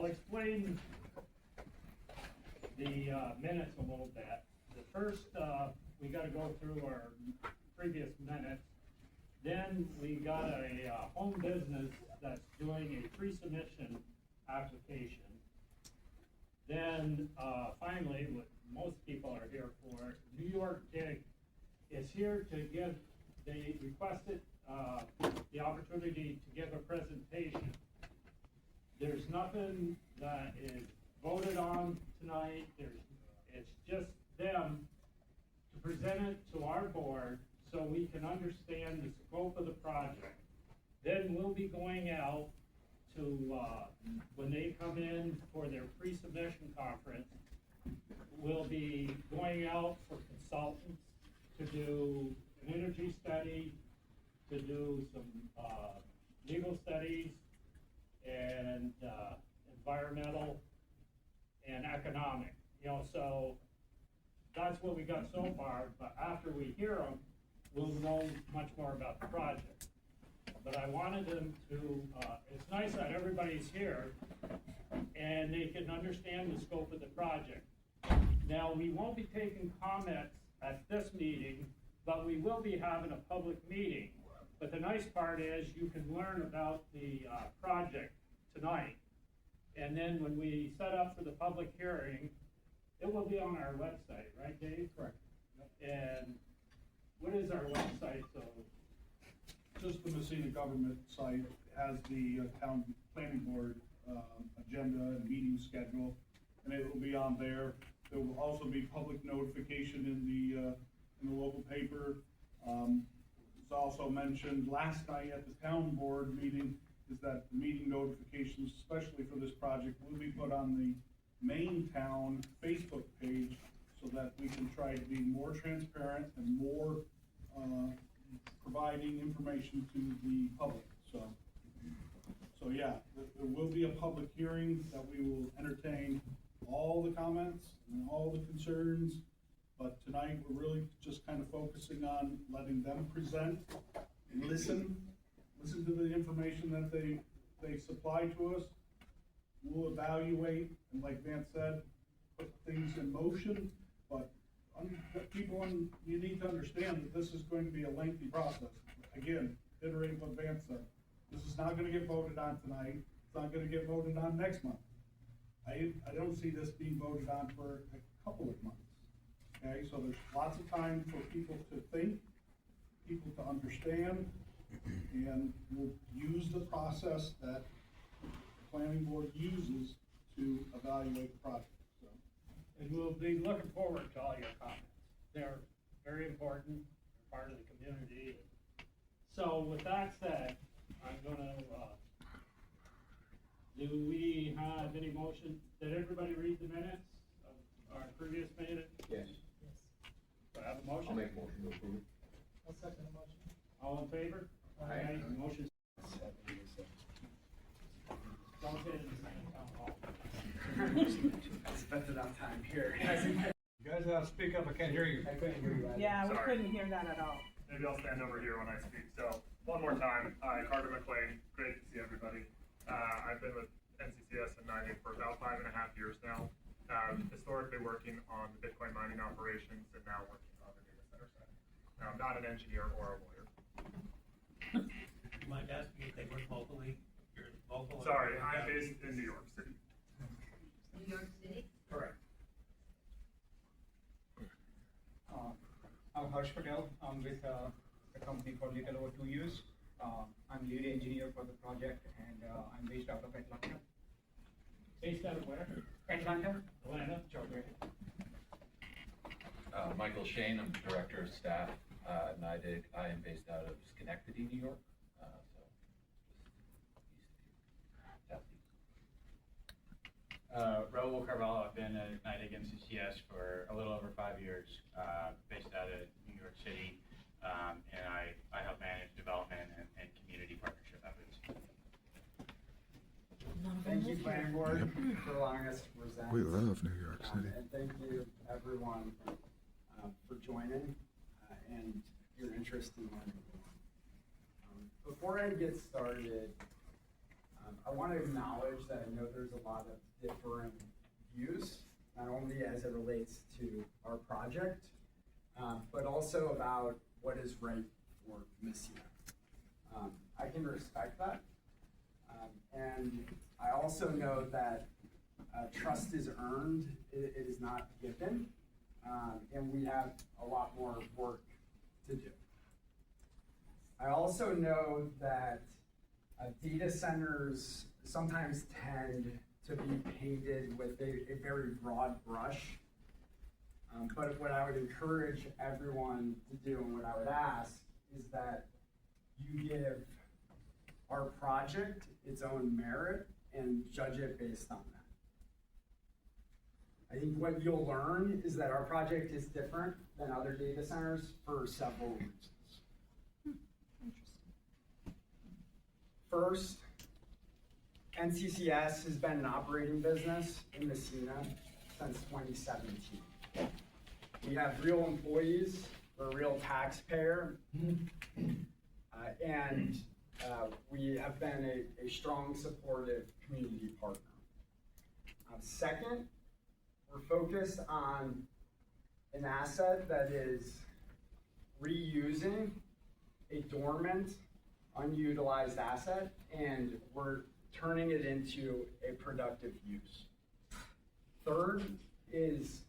I'll explain the minutes a little bit. The first, we got to go through our previous minutes. Then we got a home business that's doing a pre-submission application. Then finally, what most people are here for, New York Dig is here to give, they requested the opportunity to give a presentation. There's nothing that is voted on tonight. It's just them to present it to our board so we can understand the scope of the project. Then we'll be going out to, when they come in for their pre-submission conference, we'll be going out for consultants to do an energy study, to do some legal studies, and environmental and economic. You know, so that's what we got so far, but after we hear them, we'll know much more about the project. But I wanted them to, it's nice that everybody's here and they can understand the scope of the project. Now, we won't be taking comments at this meeting, but we will be having a public meeting. But the nice part is you can learn about the project tonight. And then when we set up for the public hearing, it will be on our website, right, Dave? Correct. And what is our website? So Just the Massena government site has the town planning board agenda and meeting schedule, and it will be on there. There will also be public notification in the local paper. It's also mentioned last night at the town board meeting is that the meeting notifications, especially for this project, will be put on the main town Facebook page so that we can try to be more transparent and more providing information to the public. So yeah, there will be a public hearing that we will entertain all the comments and all the concerns, but tonight we're really just kind of focusing on letting them present and listen to the information that they supply to us. We'll evaluate, and like Vance said, put things in motion, but you need to understand that this is going to be a lengthy process. Again, iterate what Vance said. This is not gonna get voted on tonight. It's not gonna get voted on next month. I don't see this being voted on for a couple of months. Okay, so there's lots of time for people to think, people to understand, and we'll use the process that the planning board uses to evaluate the project. So. and we'll be looking forward to all your comments. They're very important, they're part of the community. So with that said, I'm gonna, do we have any motion? Did everybody read the minutes of our previous meeting? Yes. Do I have a motion? I'll make a motion to approve. I'll second the motion. All in favor? Aye. Motion. Don't say it in the same town hall. I spent enough time here. You guys speak up, I can't hear you. I couldn't hear you either. Yeah, we Sorry. couldn't hear that at all. Maybe I'll stand over here when I speak. So, one more time, hi, Carter McLean, great to see everybody. I've been with NCCS and NIDIC for about 5.5 years now. Historically working on the Bitcoin mining operations and now working on the data center side. Now, I'm not an engineer or a lawyer. You might ask me if they work locally? You're local? Sorry, I'm based in New York City. New York City? Correct. I'm Harsh Patel. I'm with a company for little over 2 years. I'm lead engineer for the project, and I'm based out of Atlanta. Based out of where? Atlanta? Atlanta? Georgia. Michael Shane, I'm Director of Staff at NIDIC. I am based out of Schenectady, New York, so just east of you, southeast. Raul Carvalho, I've been at NIDIC MCCS for a little over 5 years, based out of New York City, and I help manage development and community partnership efforts. Thank you, Planning Board, for allowing us to present. We love New York City. And thank you, everyone, for joining and your interest in learning. Before I get started, I want to acknowledge that I know there's a lot of different views, not only as it relates to our project, but also about what is right for Massena. I can respect that. And I also know that trust is earned, it is not given, and we have a lot more work to do. I also know that data centers sometimes tend to be painted with a very broad brush. But what I would encourage everyone to do and what I would ask is that you give our project its own merit and judge it based on that. I think what you'll learn is that our project is different than other data centers for several reasons. First, NCCS has been an operating business in Massena since 2017. We have real employees, we're a real taxpayer, and we have been a strong, supportive community partner. Second, we're focused on an asset that is reusing a dormant, unutilized asset, and we're turning it into a productive use. Third is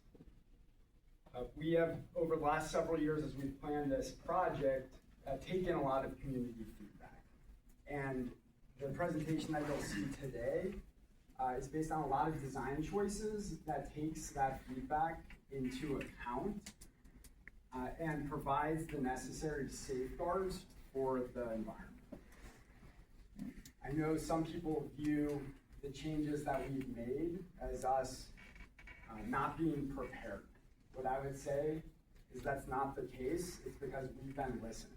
we have, over the last several years as we've planned this project, taken a lot of community feedback. And the presentation that you'll see today is based on a lot of design choices that takes that feedback into account and provides the necessary safeguards for the environment. I know some people view the changes that we've made as us not being prepared. What I would say is that's not the case. It's because we've been listening.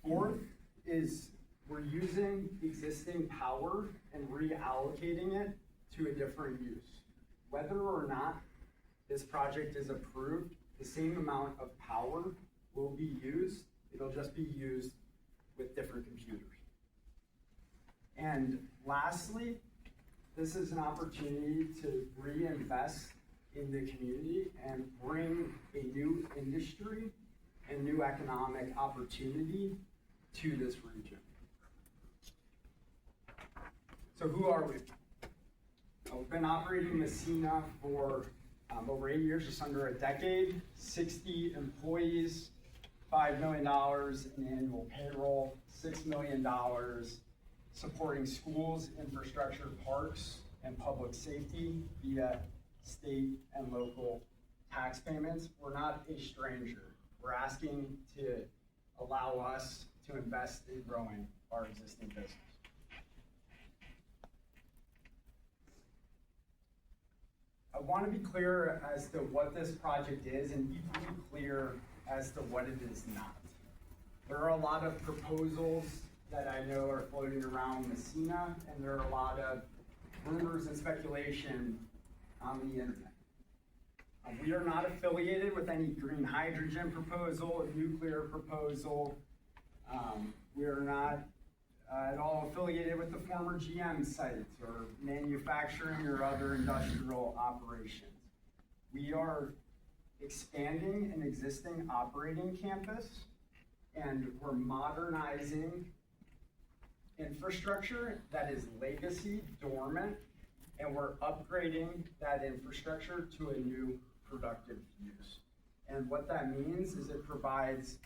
Fourth is we're using existing power and reallocating it to a different use. Whether or not this project is approved, the same amount of power will be used. It'll just be used with different computers. And lastly, this is an opportunity to reinvest in the community and bring a new industry and new economic opportunity to this region. So who are we? We've been operating Massena for over 8 years, just under a decade, 60 employees, $5 million in annual payroll, $6 million supporting schools, infrastructure, parks, and public safety via state and local tax payments. We're not a stranger. We're asking to allow us to invest in growing our existing business. I want to be clear as to what this project is and equally clear as to what it is not. There are a lot of proposals that I know are floating around Massena, and there are a lot of rumors and speculation on the internet. We are not affiliated with any green hydrogen proposal, a nuclear proposal. We are not at all affiliated with the former GM sites or manufacturing or other industrial operations. We are expanding an existing operating campus, and we're modernizing infrastructure that is legacy, dormant, and we're upgrading that infrastructure to a new productive use. And what that means is it provides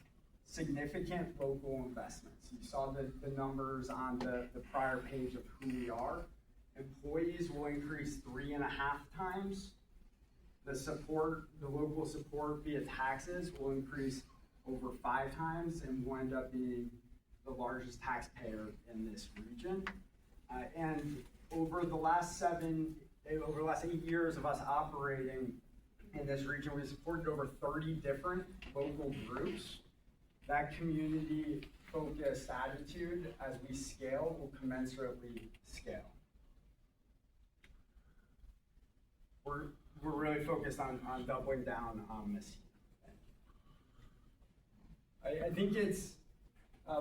significant local investments. You saw the numbers on the prior page of who we are. Employees will increase 3.5 times. The local support via taxes will increase over 5 times and will end up being the largest taxpayer in this region. And over the last 8 years of us operating in this region, we've supported over 30 different local groups. That community-focused attitude, as we scale, will commensurately scale. We're really focused on doubling down on this. I think it's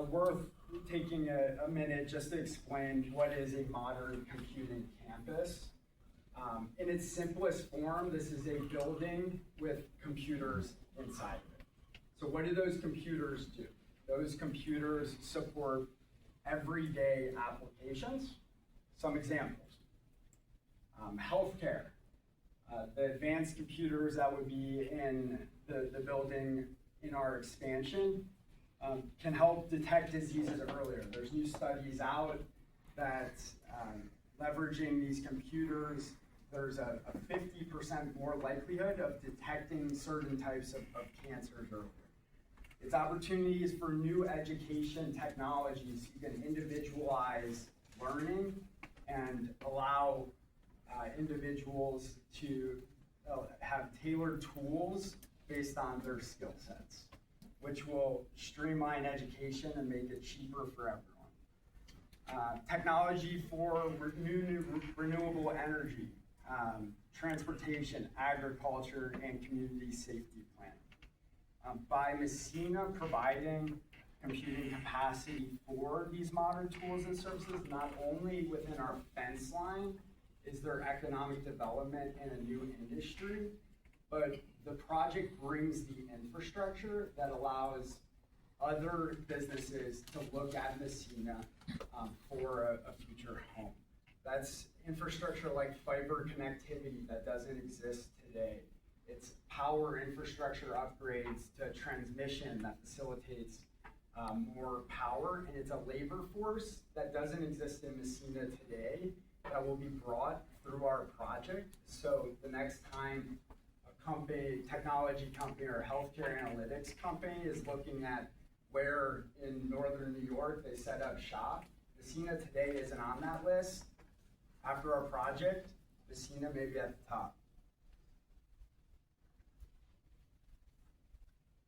worth taking a minute just to explain what is a modern computing campus. In its simplest form, this is a building with computers inside of it. So what do those computers do? Those computers support everyday applications. Some examples. Healthcare. The advanced computers that would be in the building in our expansion can help detect diseases earlier. There's new studies out that leveraging these computers, there's a 50% more likelihood of detecting certain types of cancers earlier. It's opportunities for new education technologies. You can individualize learning and allow individuals to have tailored tools based on their skill sets, which will streamline education and make it cheaper for everyone. Technology for renewable energy, transportation, agriculture, and community safety planning. By Massena providing computing capacity for these modern tools and services, not only within our fence line is there economic development in a new industry, but the project brings the infrastructure that allows other businesses to look at Massena for a future home. That's infrastructure like fiber connectivity that doesn't exist today. It's power infrastructure upgrades to transmission that facilitates more power, and it's a labor force that doesn't exist in Massena today that will be brought through our project. So the next time a company, technology company or healthcare analytics company is looking at where in northern New York they set up shop, Massena today isn't on that list. After our project, Massena may be at the top.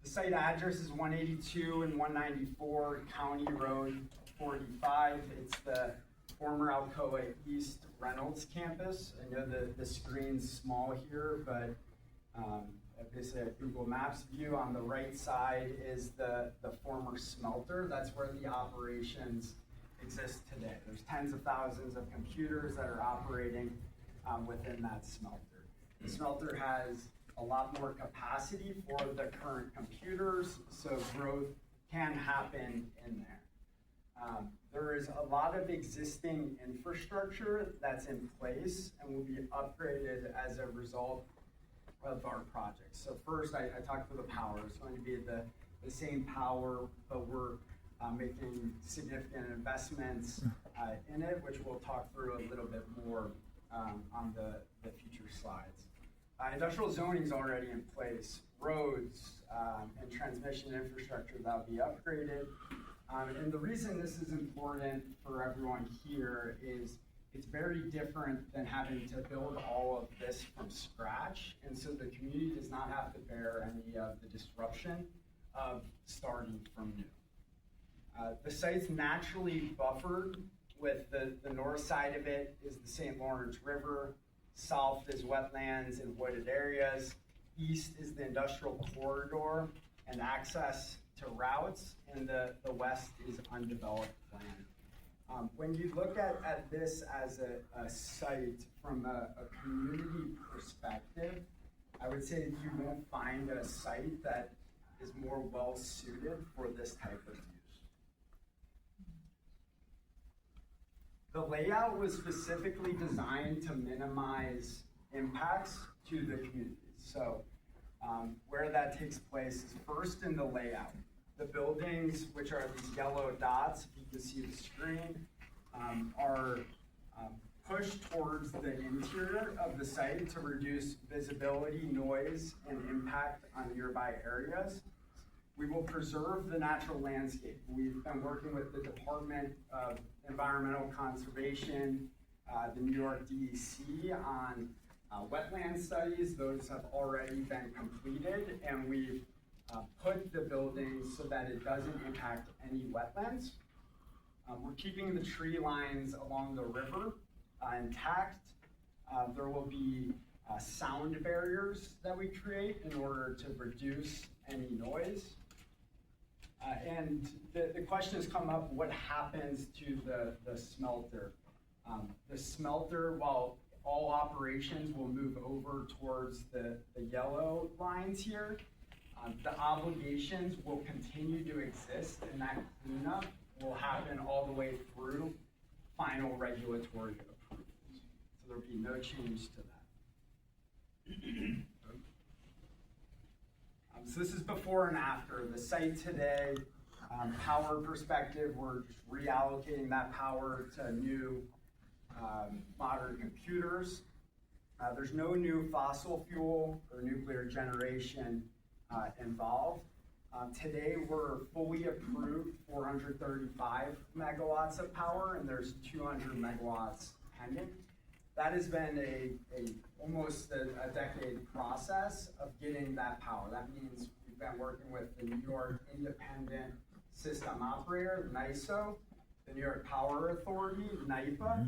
The site address is 182 and 194 County Road 45. It's the former Alcoa East Reynolds campus. I know the screen's small here, but this is a Google Maps view. On the right side is the former smelter. That's where the operations exist today. There's tens of thousands of computers that are operating within that smelter. The smelter has a lot more capacity for the current computers, so growth can happen in there. There is a lot of existing infrastructure that's in place and will be upgraded as a result of our project. So first, I talked about the power. It's going to be the same power, but we're making significant investments in it, which we'll talk through a little bit more on the future slides. Industrial zoning is already in place. Roads and transmission infrastructure that will be upgraded. And the reason this is important for everyone here is it's very different than having to build all of this from scratch. And so the community does not have to bear any of the disruption of starting from new. The site's naturally buffered with the north side of it is the St. Lawrence River, south is wetlands and wooded areas, east is the industrial corridor and access to routes, and the west is undeveloped land. When you look at this as a site from a community perspective, I would say that you won't find a site that is more well suited for this type of use. The layout was specifically designed to minimize impacts to the community. So where that takes place is first in the layout. The buildings, which are these yellow dots, if you can see the screen, are pushed towards the interior of the site to reduce visibility, noise, and impact on nearby areas. We will preserve the natural landscape. We've been working with the Department of Environmental Conservation, the New York DEC on wetland studies. Those have already been completed, and we've put the buildings so that it doesn't impact any wetlands. We're keeping the tree lines along the river intact. There will be sound barriers that we create in order to reduce any noise. And the question has come up, what happens to the smelter? The smelter, while all operations will move over towards the yellow lines here, the obligations will continue to exist, and that cleanup will happen all the way through final regulatory approval. So there'll be no change to that. So this is before and after. The site today, power perspective, we're just reallocating that power to new modern computers. There's no new fossil fuel or nuclear generation involved. Today, we're fully approved 435 megawatts of power, and there's 200 megawatts pending. That has been almost a decade process of getting that power. That means we've been working with the New York Independent System Operator, NYSO, the New York Power Authority, NYPA,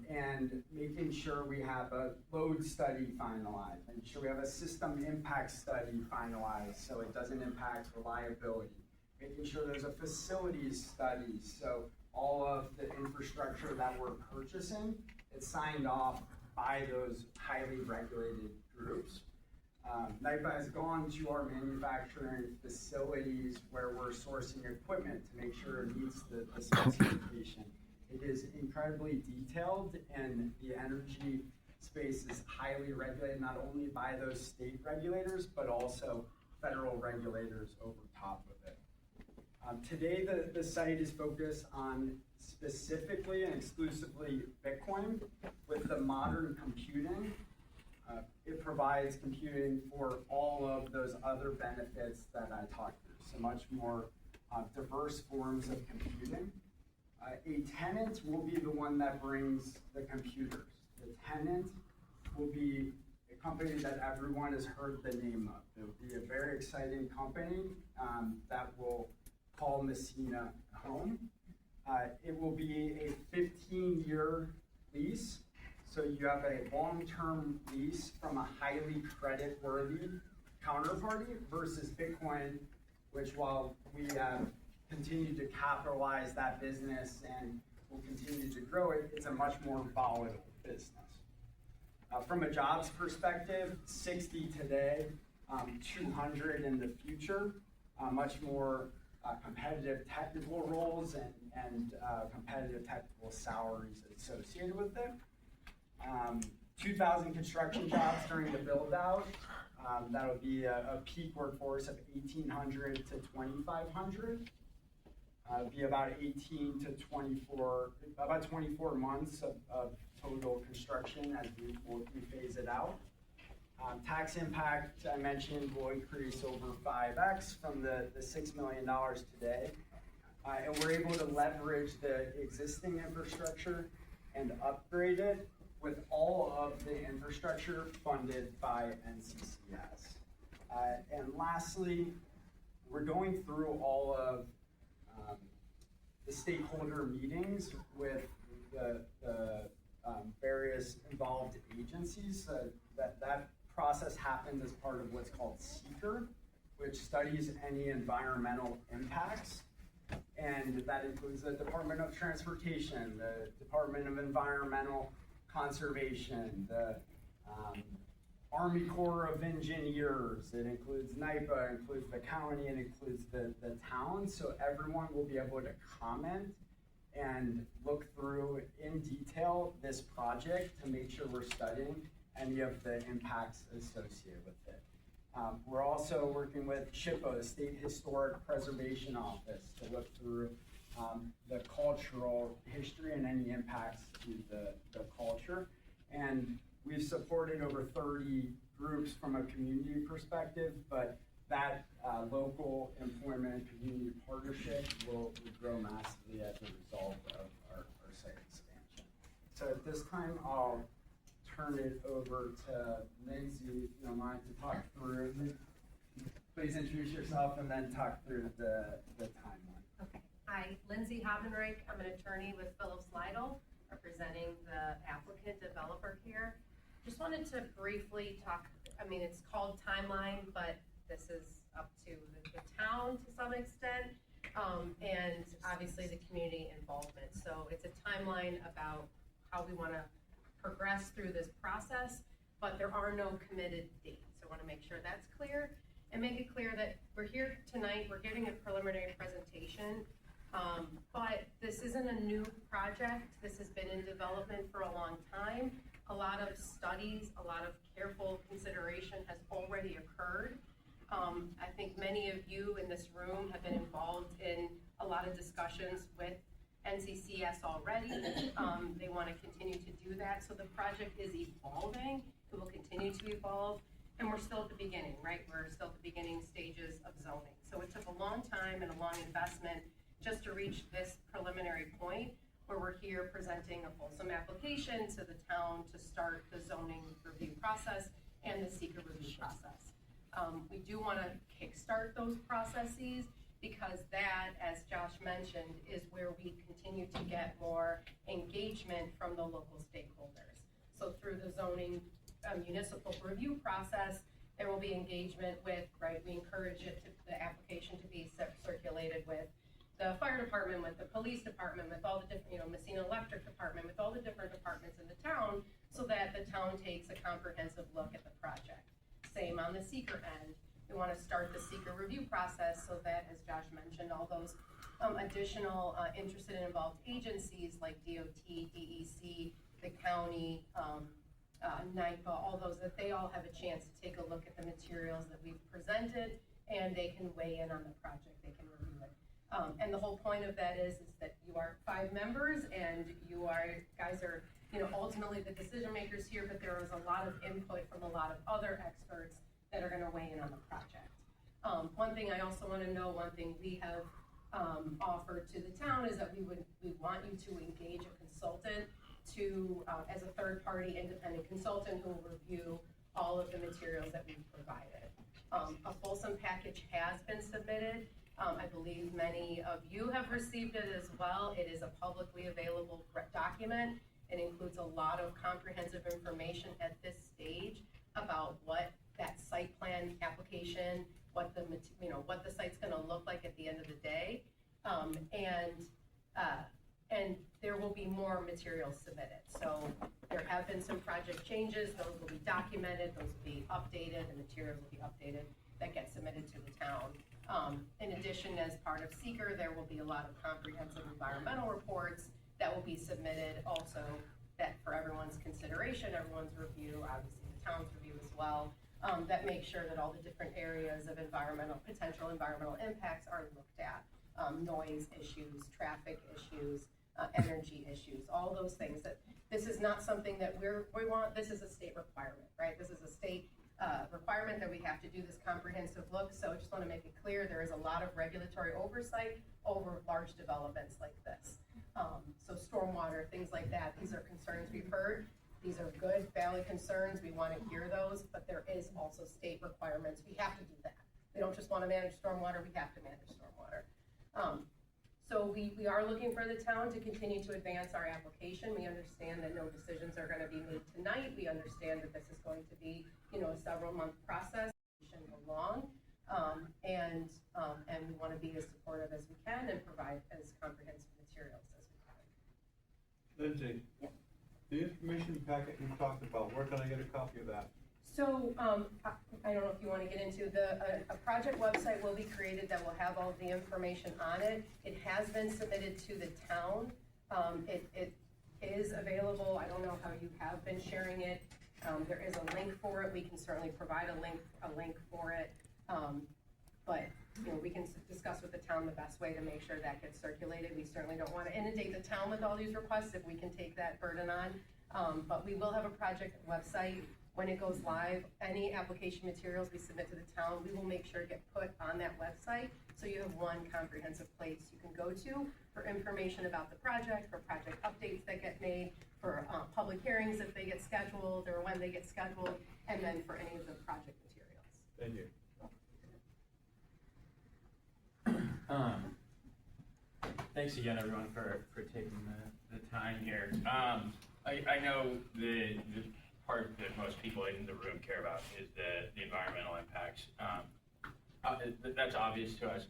and making sure we have a load study finalized, making sure we have a system impact study finalized so it doesn't impact reliability, making sure there's a facilities study so all of the infrastructure that we're purchasing is signed off by those highly regulated groups. NYPA has gone to our manufacturing facilities where we're sourcing equipment to make sure it meets the specification. It is incredibly detailed, and the energy space is highly regulated, not only by those state regulators, but also federal regulators over top of it. Today, the site is focused on specifically and exclusively Bitcoin. With the modern computing, it provides computing for all of those other benefits that I talked through, so much more diverse forms of computing. A tenant will be the one that brings the computers. The tenant will be a company that everyone has heard the name of. It will be a very exciting company that will call Massena home. It will be a 15-year lease. So you have a long-term lease from a highly credit-worthy counterparty versus Bitcoin, which while we have continued to capitalize that business and will continue to grow it, it's a much more volatile business. From a jobs perspective, 60 today, 200 in the future, much more competitive technical roles and competitive technical salaries associated with it. 2,000 construction jobs during the build out. That'll be a peak workforce of 1,800 to 2,500. Be about 18 to 24, about 24 months of total construction as we phase it out. Tax impact, I mentioned, will increase over 5x from the $6 million today. And we're able to leverage the existing infrastructure and upgrade it with all of the infrastructure funded by NCCS. And lastly, we're going through all of the stakeholder meetings with the various involved agencies. That process happens as part of what's called SEEKR, which studies any environmental impacts. And that includes the Department of Transportation, the Department of Environmental Conservation, the Army Corps of Engineers. It includes NYPA, it includes the county, and it includes the town. So everyone will be able to comment and look through in detail this project to make sure we're studying any of the impacts associated with it. We're also working with SHPO, the State Historic Preservation Office, to look through the cultural history and any impacts to the culture. And we've supported over 30 groups from a community perspective, but that local employment and community partnership will grow massively as a result of our site expansion. So at this time, I'll turn it over to Lindsay, if you don't mind, to talk through. Please introduce yourself and then talk through the timeline. Okay. Hi, Lindsay Habenreich. I'm an attorney with Phillips Lytle, representing the applicant developer here. Just wanted to briefly talk, I mean, it's called timeline, but this is up to the town to some extent, and obviously the community involvement. So it's a timeline about how we want to progress through this process, but there are no committed dates. I want to make sure that's clear and make it clear that we're here tonight, we're giving a preliminary presentation, but this isn't a new project. This has been in development for a long time. A lot of studies, a lot of careful consideration has already occurred. I think many of you in this room have been involved in a lot of discussions with NCCS already. They want to continue to do that. So the project is evolving. It will continue to evolve. And we're still at the beginning, right? We're still at the beginning stages of zoning. So it took a long time and a long investment just to reach this preliminary point where we're here presenting a fulsome application to the town to start the zoning review process and the seeker review process. We do want to kickstart those processes because that, as Josh mentioned, is where we continue to get more engagement from the local stakeholders. So through the zoning municipal review process, there will be engagement with, right, we encourage the application to be circulated with the fire department, with the police department, with all the different, Massena Electric Department, with all the different departments in the town, so that the town takes a comprehensive look at the project. Same on the seeker end. We want to start the seeker review process so that, as Josh mentioned, all those additional interested and involved agencies like DOT, DEC, the county, NIPA, all those, that they all have a chance to take a look at the materials that we've presented, and they can weigh in on the project, they can review it. And the whole point of that is that you are 5 members, and guys are, ultimately the decision makers here, but there is a lot of input from a lot of other experts that are gonna weigh in on the project. One thing I also wanna know, one thing we have offered to the town is that we want you to engage a consultant to, as a third-party independent consultant who will review all of the materials that we've provided. A fulsome package has been submitted. I believe many of you have received it as well. It is a publicly available document. It includes a lot of comprehensive information at this stage about what that site plan application, what the site's gonna look like at the end of the day. And there will be more materials submitted. So there have been some project changes. Those will be documented, those will be updated, the materials will be updated that get submitted to the town. In addition, as part of seeker, there will be a lot of comprehensive environmental reports that will be submitted also, that for everyone's consideration, everyone's review, obviously the town's review as well, that make sure that all the different areas of potential environmental impacts are looked at. Noise issues, traffic issues, energy issues, all those things. That this is not something that we want, this is a state requirement, right? This is a state requirement that we have to do this comprehensive look. So I just want to make it clear, there is a lot of regulatory oversight over large developments like this. So stormwater, things like that, these are concerns we've heard. These are good, valid concerns. We want to hear those, but there is also state requirements. We have to do that. We don't just want to manage stormwater, we have to manage stormwater. So we are looking for the town to continue to advance our application. We understand that no decisions are going to be made tonight. We understand that this is going to be, a several-month process along, and we want to be as supportive as we can and provide as comprehensive materials as we can. Lindsay, Yep. The information packet you talked about, where can I get a copy of that? So, I don't know if you want to get into a project website will be created that will have all the information on it. It has been submitted to the town. It is available. I don't know how you have been sharing it. There is a link for it. We can certainly provide a link for it. But, we can discuss with the town the best way to make sure that gets circulated. We certainly don't want to inundate the town with all these requests if we can take that burden on. But we will have a project website. When it goes live, any application materials we submit to the town, we will make sure to get put on that website, so you have one comprehensive place you can go to for information about the project, for project updates that get made, for public hearings if they get scheduled or when they get scheduled, and then for any of the project materials. Thank you. Thanks again, everyone, for taking the time here. I know the part that most people in the room care about is the environmental impacts. That's obvious to us.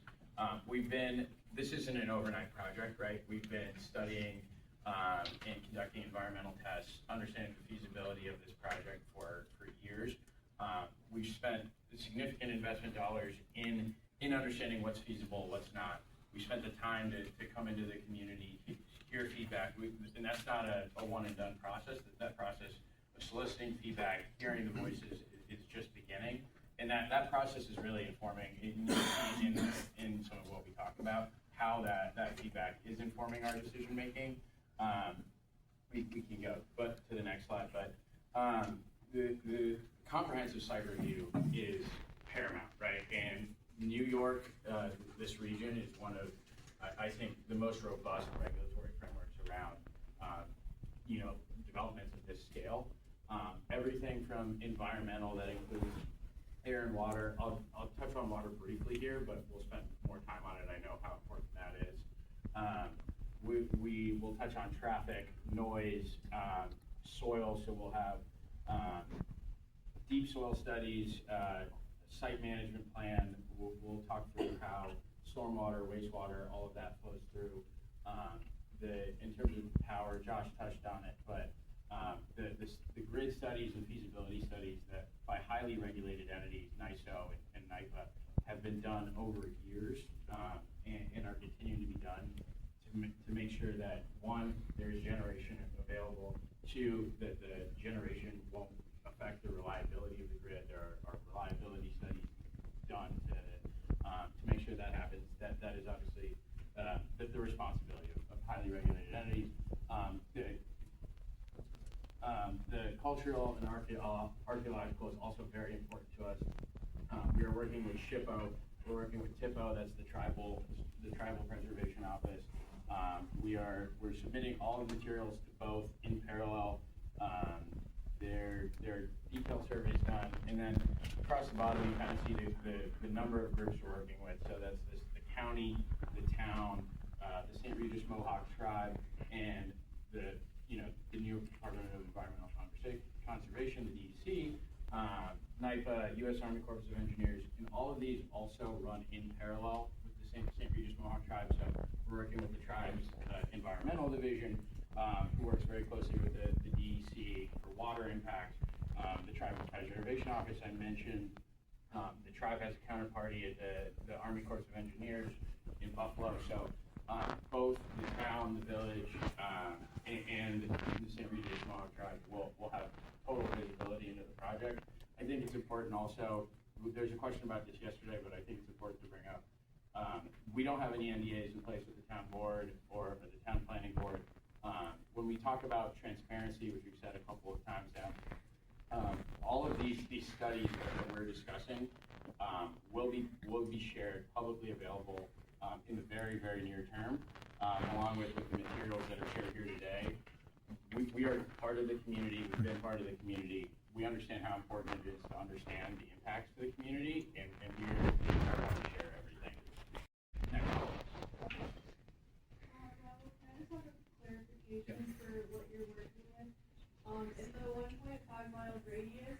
This isn't an overnight project, right? We've been studying and conducting environmental tests, understanding the feasibility of this project for years. We've spent significant investment dollars in understanding what's feasible, what's not. We spent the time to come into the community, hear feedback, and that's not a one and done process. That process of soliciting feedback, hearing the voices is just beginning. And that process is really informing in some of what we talk about, how that feedback is informing our decision making. We can go to the next slide, but the comprehensive site review is paramount, right? And New York, this region is one of, I think, the most robust regulatory frameworks around, developments of this scale. Everything from environmental that includes air and water. I'll touch on water briefly here, but we'll spend more time on it. I know how important that is. We will touch on traffic, noise, soil, so we'll have deep soil studies, site management plan. We'll talk through how stormwater, wastewater, all of that flows through. In terms of power, Josh touched on it, but the grid studies and feasibility studies that by highly regulated entities, NYSO and NYPA, have been done over years and are continuing to be done to make sure that, one, there's generation available, two, that the generation won't affect the reliability of the grid. There are reliability studies done to make sure that happens. That is obviously the responsibility of highly regulated entities. The cultural and archaeological is also very important to us. We are working with SHPO. We're working with TIPO. That's the tribal preservation office. We're submitting all the materials to both in parallel. Their detailed surveys done, and then across the bottom you kind of see the number of groups we're working with. So that's the county, the town, the St. Regis Mohawk tribe, and the New York Department of Environmental Conservation, the DEC, NYPA, U.S. Army Corps of Engineers, and all of these also run in parallel with the St. Regis Mohawk tribe. So we're working with the tribe's environmental division, who works very closely with the DEC for water impact. The Tribal Preservation Office I mentioned. The tribe has a counterparty at the Army Corps of Engineers in Buffalo. So both the town, the village, and the St. Regis Mohawk tribe will have total visibility into the project. I think it's important also, there's a question about this yesterday, but I think it's important to bring up. We don't have any NDAs in place with the town board or the town planning board. When we talk about transparency, which we've said a couple of times now, all of these studies that we're discussing will be shared, publicly available in the very, very near term, along with the materials that are shared here today. We are part of the community. We've been part of the community. We understand how important it is to understand the impacts to the community, and we are going to share everything. Next. Clarification for what you're working with. In the 1.5-mile radius,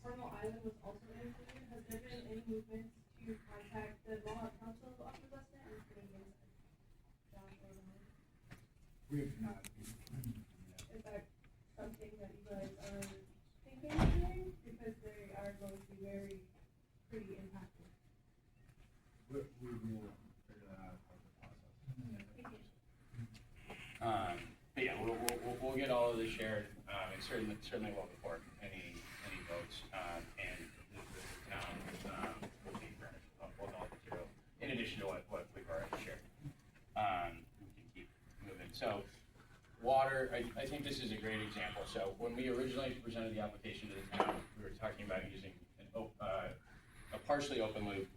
Cornwall Island was also included. Has there been any movements to contact the Mohawk Council of Upper West End? Josh or We have not. Is that something that you guys are thinking of doing? Because they are going to be pretty impactful. We will figure that out as part of the process. Thank you. But yeah, we'll get all of this shared. It's certainly well before any votes, and the town will be furnished with all material in addition to what we've already shared. We can keep moving. So water, I think this is a great example. So when we originally presented the application to the town, we were talking about using a partially open loop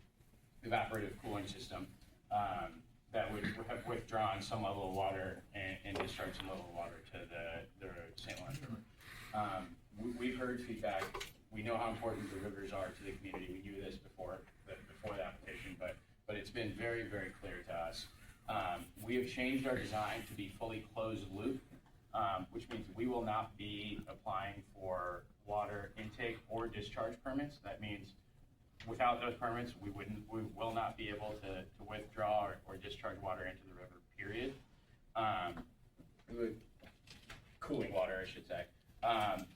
evaporative cooling system that would have withdrawn some level of water and discharged some level of water to the St. Lawrence River. We've heard feedback. We know how important the rivers are to the community. We knew this before the application, but it's been very, very clear to us. We have changed our design to be fully closed loop, which means we will not be applying for water intake or discharge permits. That means Without those permits, we will not be able to withdraw or discharge water into the river, period. Cooling water, I should say.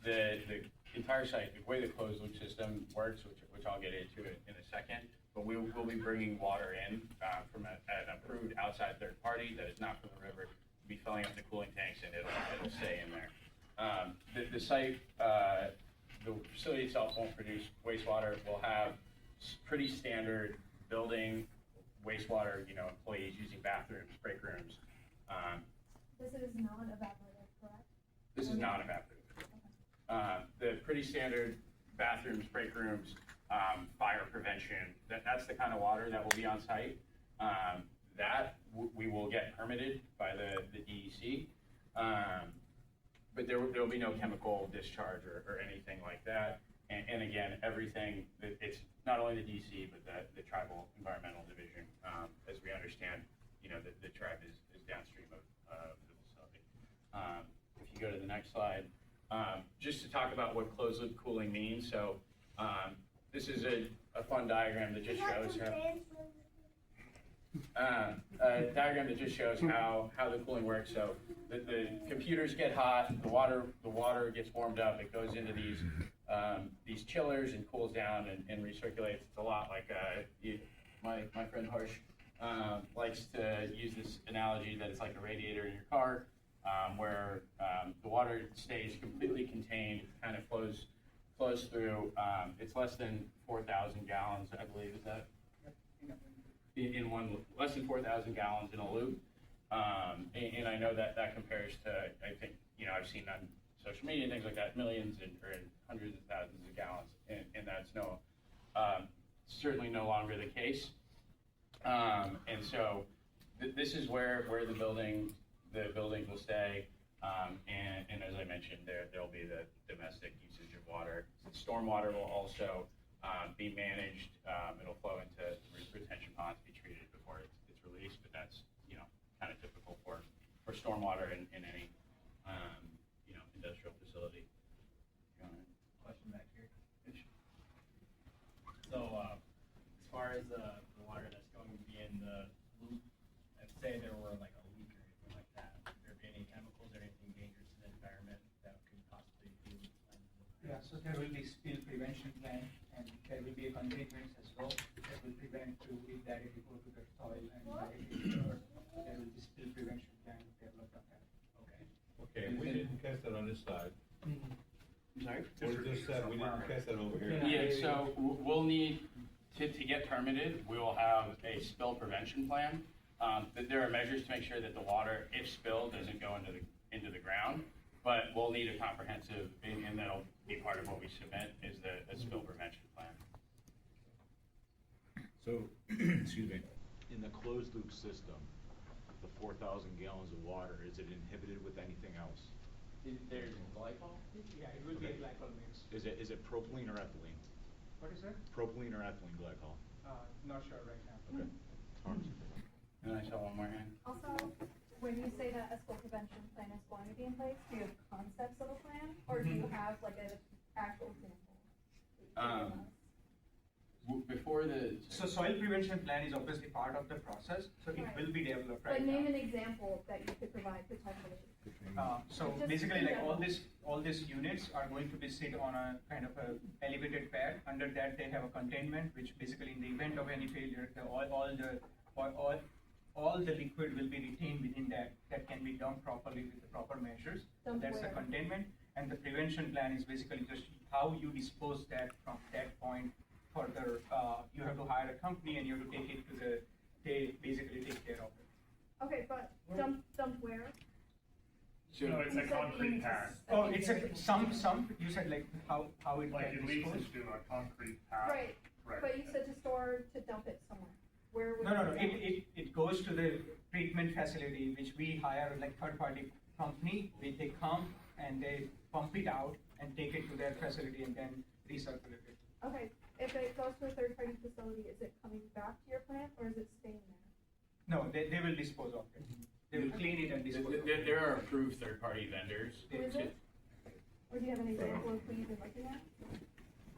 The entire site, the way the closed loop system works, which I'll get into in a second, but we will be bringing water in from an approved outside third party that is not from the river. We'll be filling up the cooling tanks and it'll stay in there. The site, the facility itself won't produce wastewater. We'll have pretty standard building wastewater, employees using bathrooms, break rooms. This is non-evaporative, correct? This is non-evaporative. The pretty standard bathrooms, break rooms, fire prevention, that's the kind of water that will be on site. That we will get permitted by the DEC. But there will be no chemical discharge or anything like that. And again, everything, it's not only the DC, but the Tribal Environmental Division, as we understand, the tribe is downstream of the facility. If you go to the next slide, just to talk about what closed loop cooling means. So this is a fun diagram that just shows how the cooling works. So the computers get hot, the water gets warmed up, it goes into these chillers and cools down and recirculates. It's a lot like my friend Harsh likes to use this analogy that it's like a radiator in your car, where the water stays completely contained, kind of flows through. It's less than 4,000 gallons, I believe, is that? In one, less than 4,000 gallons in a loop. And I know that compares to, I think, I've seen on social media and things like that, millions or hundreds of thousands of gallons, and that's certainly no longer the case. And so this is where the buildings will stay, and as I mentioned, there'll be the domestic usage of water. Stormwater will also be managed. It'll flow into retention ponds, be treated before it's released, but that's kind of typical for stormwater in any industrial facility. Question back here. So as far as the water that's going to be in the loop, let's say there were like a leak or anything like that, would there be any chemicals or anything dangerous to the environment that could possibly be? Yeah, so there will be spill prevention plan, and there will be a containment as well that will prevent if that if you go to the soil and there will be spill prevention plan developed on that. Okay, we didn't catch that on this side. I'm sorry? What you just said, we didn't catch that over here. Yeah, so we'll need, to get permitted, we will have a spill prevention plan. There are measures to make sure that the water, if spilled, doesn't go into the ground, but we'll need a comprehensive, and that'll be part of what we submit, is the spill prevention plan. So, excuse me, in the closed loop system, the 4,000 gallons of water, is it inhibited with anything else? There's glycol? Yeah, it will be a glycol mix. Is it propylene or ethylene? What is that? Propylene or ethylene glycol? Not sure right now. Okay. And I saw one more hand. Also, when you say that a spill prevention plan is going to be in place, do you have concepts of a plan, or do you have like an actual example? Before the... So soil prevention plan is obviously part of the process, so it will be developed right But now. name an example that you could provide potentially. So Just basically, in like general. all these units are going to be sit on a kind of a elevated pad. Under that, they have a containment, which basically, in the event of any failure, all the liquid will be retained within that. That can be dumped properly with the proper measures. So Dumped that's the where? containment, and the prevention plan is basically just how you dispose that from that point further. You have to hire a company, and you have to take it to they basically take care of it. Okay, but dump where? So it's a concrete pad. Oh, it's some, you said like how it Like can it leads dispose? into a concrete pad. Right, but you said to dump it somewhere. Where would No, you dump it goes to the treatment facility, which we hire like third-party company. They come and they pump it out and take it to their facility and then recirculate it. Okay, if it goes to a third-party facility, is it coming back to your plant, or is it staying there? No, they will dispose of it. They will clean it and dispose of it. There are approved third-party vendors. Who is it? Or do you have an example of who you've been looking at?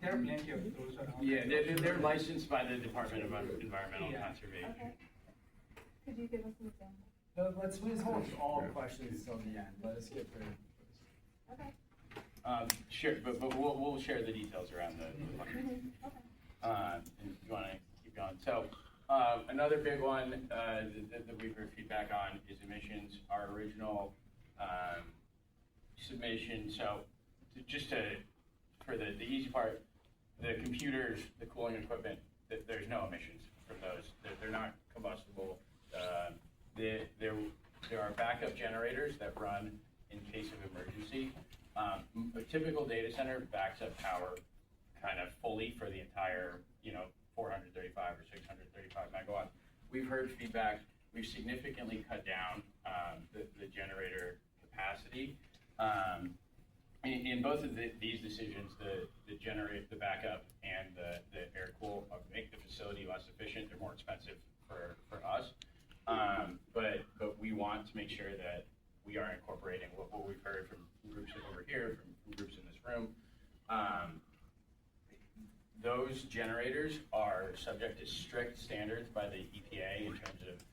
There are plenty of those around. Yeah, they're licensed by the Department of Environmental Yeah. Conservation. Okay. Could you give us an example? No, let's hold all questions till the end, let us get through. Okay. Sure, but we'll share the details around the funding. Okay. And you wanna keep going? So, another big one, that we've heard feedback on is emissions. Our original, submission, so, for the easy part, the computers, the cooling equipment, there's no emissions from those. They're not combustible. There are backup generators that run in case of emergency. A typical data center backs up power kind of fully for the entire, 435 or 635 megawatts. We've heard feedback. We've significantly cut down the generator capacity. In both of these decisions, the backup and the air cool make the facility less efficient. They're more expensive for us. But we want to make sure that we are incorporating what we've heard from groups over here, from groups in this room. Those generators are subject to strict standards by the EPA in terms of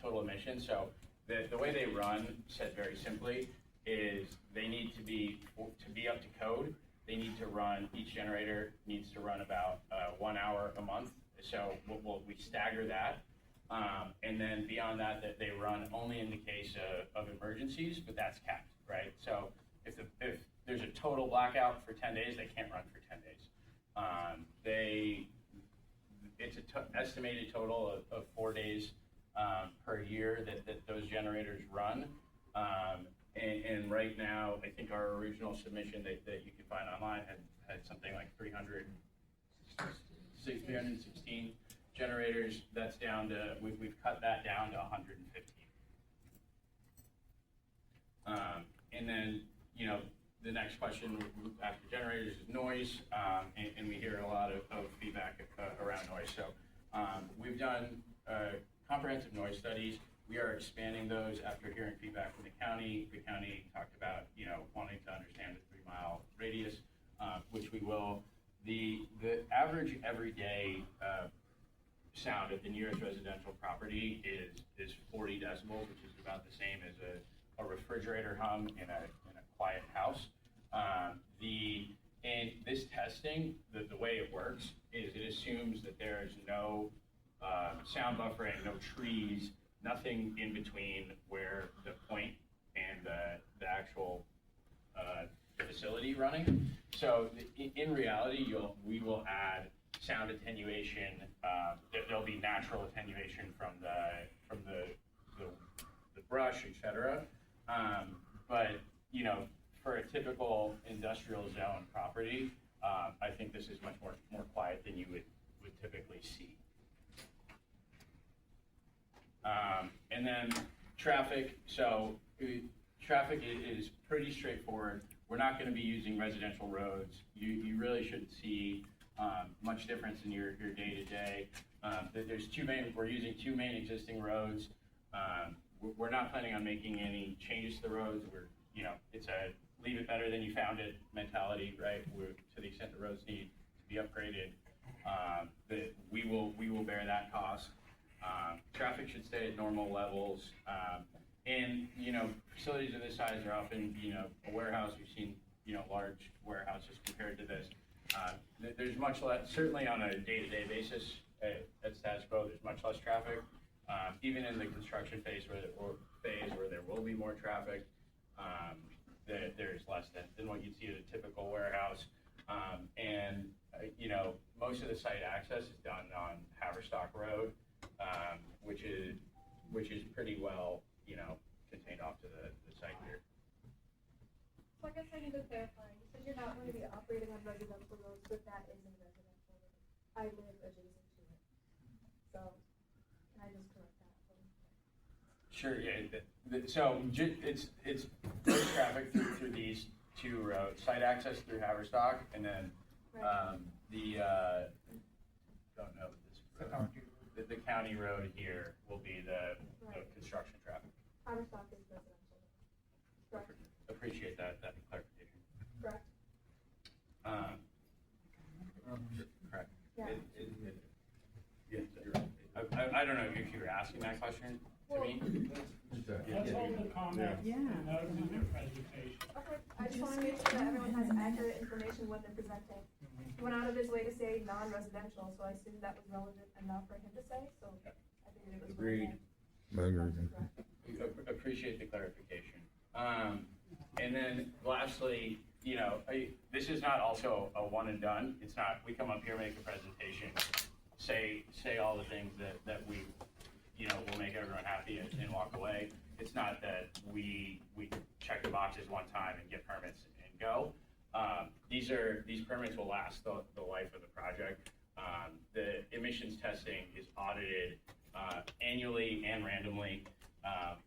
total emissions. So the way they run, said very simply, is they need to be up to code. They need to run, each generator needs to run about 1 hour a month. So we stagger that. And then beyond that, they run only in the case of emergencies, but that's capped, right? So if there's a total blackout for 10 days, they can't run for 10 days. It's an estimated total of 4 days per year that those generators run. And right now, I think our original submission that you can find online had something like 316 generators. That's down to, we've cut that down to 115. And then, the next question after generators is noise, and we hear a lot of feedback around noise. So we've done comprehensive noise studies. We are expanding those after hearing feedback from the county. The county talked about, wanting to understand the 3-mile radius, which we will. The average everyday sound at the nearest residential property is 40 decibels, which is about the same as a refrigerator hum in a quiet house. In this testing, the way it works is it assumes that there is no sound buffering, no trees, nothing in between where the point and the actual facility running. So in reality, we will add sound attenuation. There'll be natural attenuation from the brush, etc. But for a typical industrial zone property, I think this is much more quiet than you would typically see. And then traffic. So traffic is pretty straightforward. We're not going to be using residential roads. You really shouldn't see much difference in your day-to-day. We're using 2 main existing roads. We're not planning on making any changes to the roads. It's a leave it better than you found it mentality, right? To the extent the roads need to be upgraded, we will bear that cost. Traffic should stay at normal levels. And facilities of this size are often, a warehouse. We've seen, large warehouses compared to this. There's much less, certainly on a day-to-day basis at status quo, there's much less traffic. Even in the construction phase where there will be more traffic, there's less than what you'd see at a typical warehouse. And most of the site access is done on Haverstock Road, which is pretty well, contained off to the site here. So I guess I need to clarify, you said you're not going to be operating on residential roads, but that isn't residential road. I live adjacent to it. So, can I just correct that? Sure, yeah. So it's foot traffic through these 2 roads, site access through Haverstock, and then don't know this road. The county road here will be the construction traffic. Haverstock is residential. Correct. Appreciate that clarification. Correct. I don't know if you were asking that question to me. Let's hold the comments, and let them do their presentation. Okay, I just wanna make sure that everyone has accurate information what they're presenting. He went out of his way to say non-residential, so I assumed that was relevant enough for him to say, so I figured it was. Agreed. relevant. Appreciate the clarification. And then lastly, this is not also a one and done. It's not, we come up here, make a presentation, say all the things that we, will make everyone happy and walk away. It's not that we check the boxes one time and get permits and go. These permits will last the life of the project. The emissions testing is audited annually and randomly.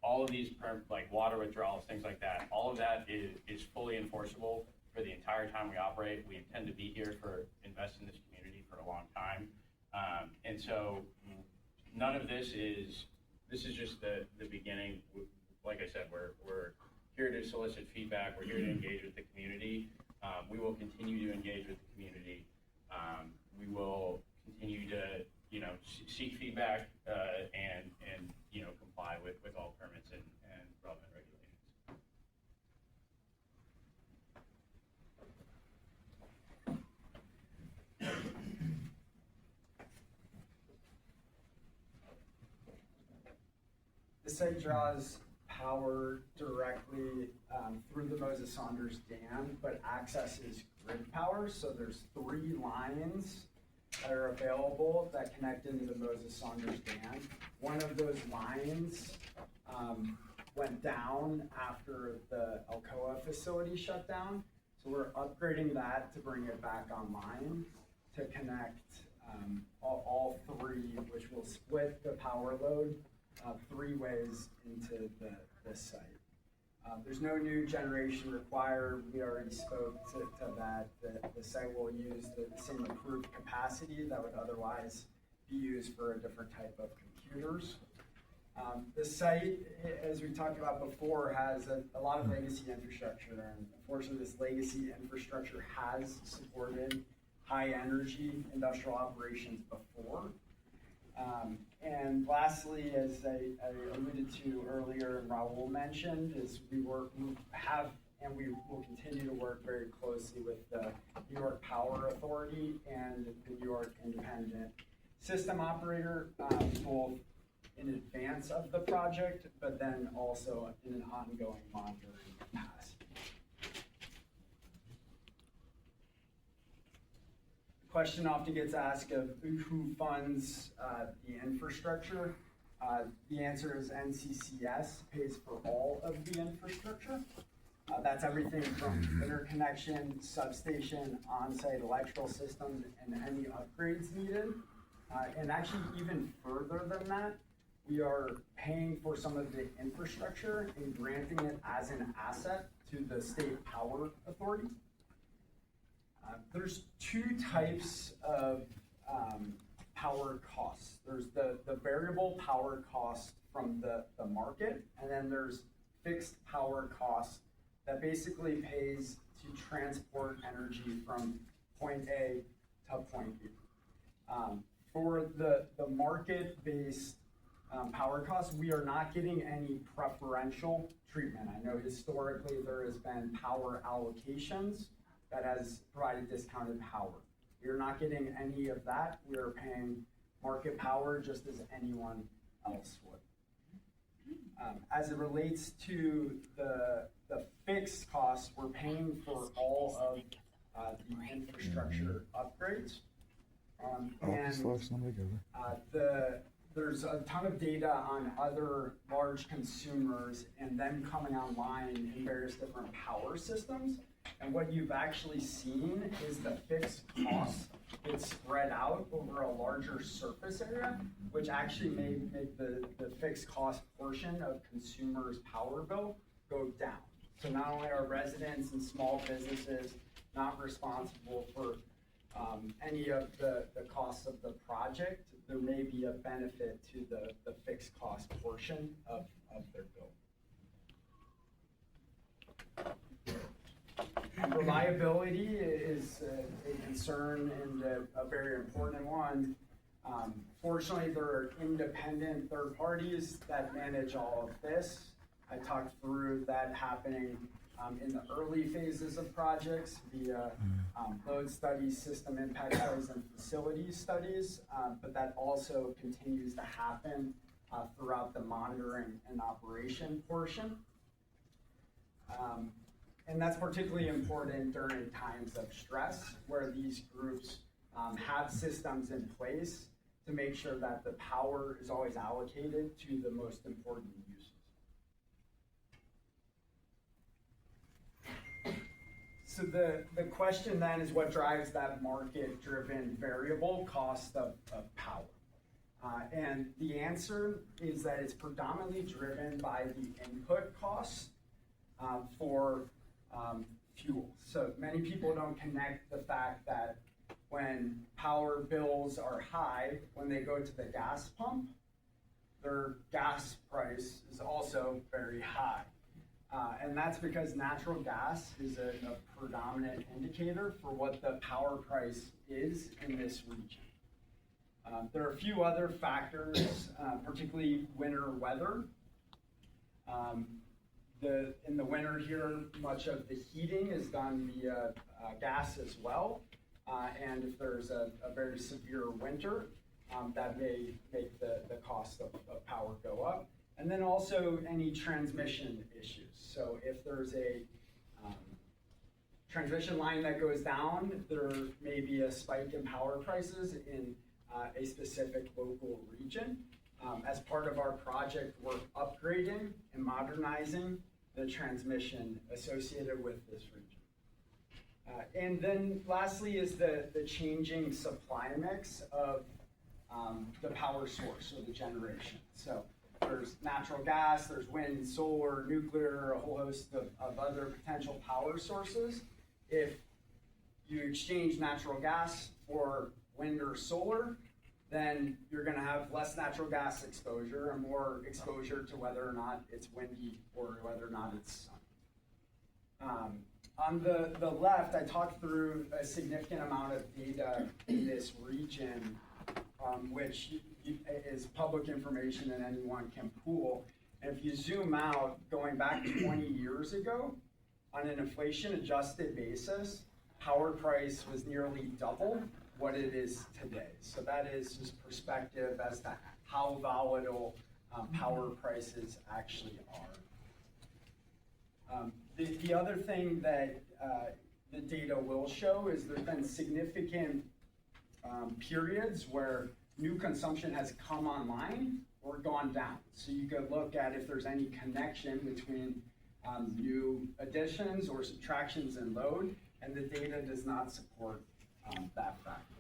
All of these, like water withdrawals, things like that, all of that is fully enforceable for the entire time we operate. We intend to be here invest in this community for a long time. And so none of this is just the beginning. Like I said, we're here to solicit feedback. We're here to engage with the community. We will continue to engage with the community. We will continue to, seek feedback and comply with all permits and relevant regulations. The site draws power directly through the Moses Saunders Dam, but accesses grid power. So there's 3 lines that are available that connect into the Moses Saunders Dam. One of those lines went down after the Alcoa facility shut down. So we're upgrading that to bring it back online to connect all 3, which will split the power load 3 ways into the site. There's no new generation required. We already spoke to that. The site will use the same approved capacity that would otherwise be used for a different type of computers. The site, as we talked about before, has a lot of legacy infrastructure, and unfortunately this legacy infrastructure has supported high energy industrial operations before. And lastly, as I alluded to earlier and Raul mentioned, is we have and we will continue to work very closely with the New York Power Authority and the New York Independent System Operator, both in advance of the project, but then also in an ongoing monitoring capacity. The question often gets asked of who funds the infrastructure. The answer is NCCS pays for all of the infrastructure. That's everything from interconnection, substation, on-site electrical systems, and any upgrades needed. And actually even further than that, we are paying for some of the infrastructure and granting it as an asset to the State Power Authority. There's 2 types of power costs. There's the variable power cost from the market, and then there's fixed power costs that basically pays to transport energy from point A to point B. For the market-based power costs, we are not getting any preferential treatment. I know historically there has been power allocations that has provided discounted power. We are not getting any of that. We are paying market power just as anyone else would. As it relates to the fixed costs, we're paying for all of the infrastructure upgrades. There's a ton of data on other large consumers and them coming online in various different power systems. And what you've actually seen is the fixed costs get spread out over a larger surface area, which actually made the fixed cost portion of consumers' power bill go down. So not only are residents and small businesses not responsible for any of the costs of the project, there may be a benefit to the fixed cost portion of their bill. Reliability is a concern and a very important one. Fortunately, there are independent third parties that manage all of this. I talked through that happening in the early phases of projects via load studies, system impact studies, and facility studies, but that also continues to happen throughout the monitoring and operation portion. And that's particularly important during times of stress, where these groups have systems in place to make sure that the power is always allocated to the most important uses. So the question then is, what drives that market-driven variable cost of power? And the answer is that it's predominantly driven by the input costs for fuel. So many people don't connect the fact that when power bills are high, when they go to the gas pump, their gas price is also very high. And that's because natural gas is a predominant indicator for what the power price is in this region. There are a few other factors, particularly winter weather. In the winter here, much of the heating is done via gas as well. And if there's a very severe winter, that may make the cost of power go up. And then also any transmission issues. So if there's a transmission line that goes down, there may be a spike in power prices in a specific local region. As part of our project, we're upgrading and modernizing the transmission associated with this region. And then lastly is the changing supply mix of the power source or the generation. So there's natural gas, there's wind, solar, nuclear, a whole host of other potential power sources. If you exchange natural gas for wind or solar, then you're going to have less natural gas exposure and more exposure to whether or not it's windy or whether or not it's sunny. On the left, I talked through a significant amount of data in this region, which is public information and anyone can pool. And if you zoom out, going back 20 years ago, on an inflation-adjusted basis, power price was nearly double what it is today. So that is just perspective as to how volatile power prices actually are. The other thing that the data will show is there's been significant periods where new consumption has come online or gone down. So you could look at if there's any connection between new additions or subtractions in load, and the data does not support that factor.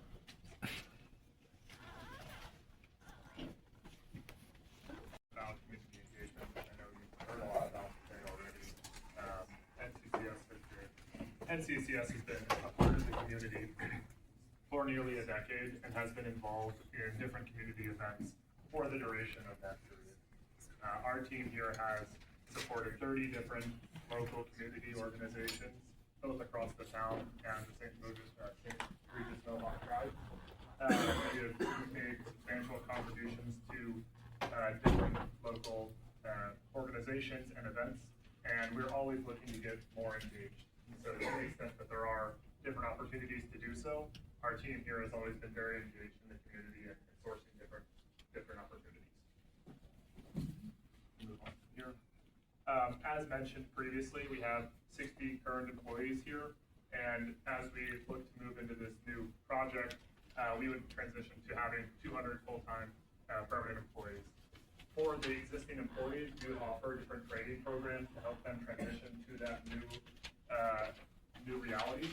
About community engagement, I know you've heard a lot about today already. NCCS has been a part of the community for nearly a decade and has been involved in different community events for the duration of that period. Our team here has supported 30 different local community organizations, both across the town and the St. Regis Mohawk Tribe. We have made substantial contributions to different local organizations and events, and we're always looking to get more engaged. So to the extent that there are different opportunities to do so, our team here has always been very engaged in the community and sourcing different opportunities. Move on from here. As mentioned previously, we have 60 current employees here, and as we look to move into this new project, we would transition to having 200 full-time permanent employees. For the existing employees, we would offer different training programs to help them transition to that new reality.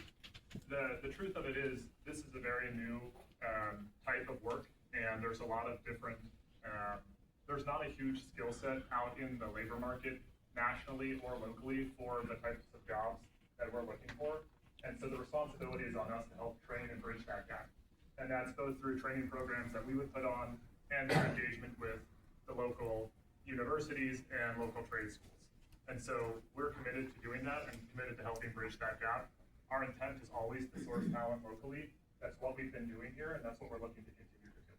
The truth of it is, this is a very new type of work, and there's a lot of different, there's not a huge skill set out in the labor market nationally or locally for the types of jobs that we're looking for. And so the responsibility is on us to help train and bridge that gap. And that's both through training programs that we would put on and their engagement with the local universities and local trade schools. And so we're committed to doing that and committed to helping bridge that gap. Our intent is always to source talent locally. That's what we've been doing here, and that's what we're looking to continue to do.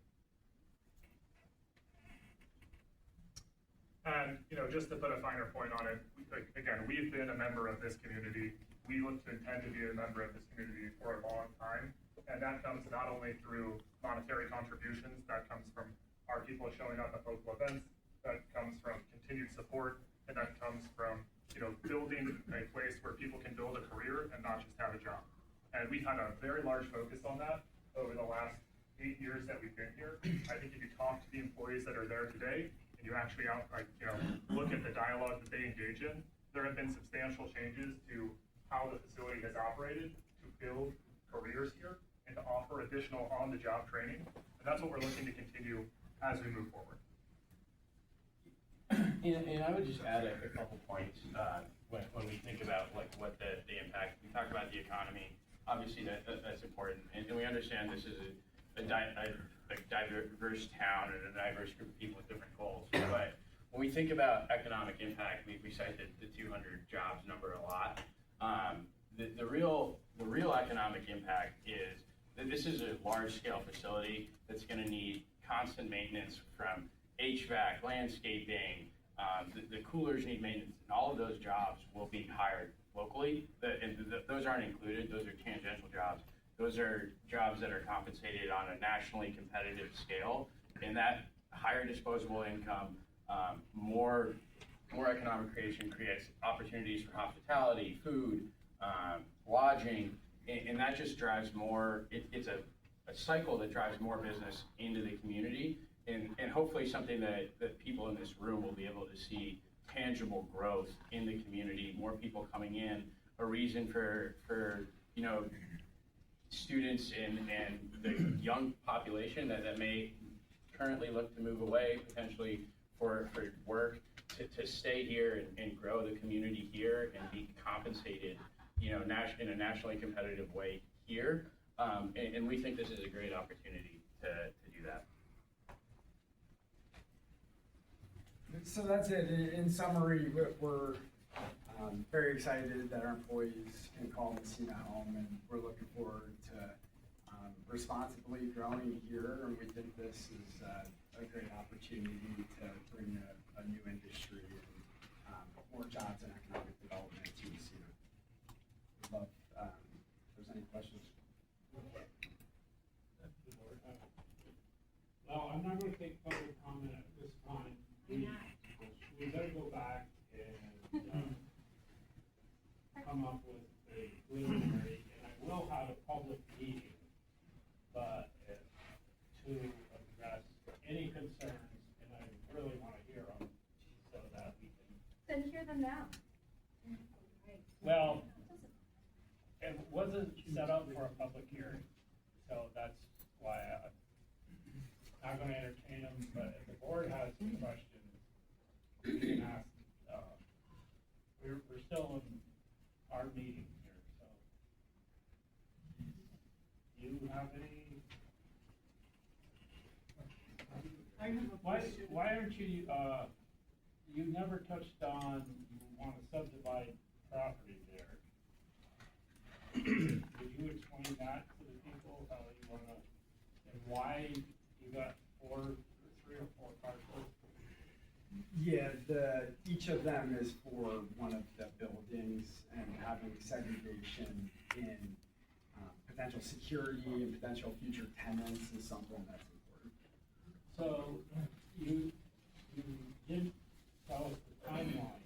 And, just to put a finer point on it, again, we've been a member of this community. We look to intend to be a member of this community for a long time. And that comes not only through monetary contributions, that comes from our people showing up at local events, that comes from continued support, and that comes from, building a place where people can build a career and not just have a job. And we've had a very large focus on that over the last 8 years that we've been here. I think if you talk to the employees that are there today, and you actually look at the dialogue that they engage in, there have been substantial changes to how the facility has operated to build careers here and to offer additional on-the-job training. And that's what we're looking to continue as we move forward. And I would just add a couple points when we think about like what the impact. We talk about the economy. Obviously, that's important, and we understand this is a diverse town and a diverse group of people with different goals. But when we think about economic impact, we cite the 200 jobs number a lot. The real economic impact is that this is a large-scale facility that's going to need constant maintenance from HVAC, landscaping. The coolers need maintenance, and all of those jobs will be hired locally. Those aren't included; those are tangential jobs. Those are jobs that are compensated on a nationally competitive scale, and that higher disposable income, more economic creation creates opportunities for hospitality, food, lodging, and that just drives more. It's a cycle that drives more business into the community, and hopefully something that people in this room will be able to see tangible growth in the community, more people coming in, a reason for students and the young population that may currently look to move away potentially for work to stay here and grow the community here and be compensated, in a nationally competitive way here. And we think this is a great opportunity to do that. So that's it. In summary, we're very excited that our employees can call Massena home, and we're looking forward to responsibly growing here. And we think this is a great opportunity to bring a new industry and more jobs and economic development to Massena. But if there's any questions. Well, I'm not going to take public comment at this time. We better go back and come up with a preliminary, and I will have a public meeting, but to address any concerns, and I really want to hear them so that we can. Then hear them now. Well, it wasn't set up for a public hearing, so that's why I'm not going to entertain them, but if the board has some questions, we can ask. We're still in our meeting here, so. Do you have any? I have a question. Why aren't you, you never touched on, you want to subdivide property there. Would you explain that to the people, how you want to, and why you got 3 or 4 parcels? Yeah, each of them is for one of the buildings, and having segregation in potential security and potential future tenants is something that's important. So you didn't tell us the timeline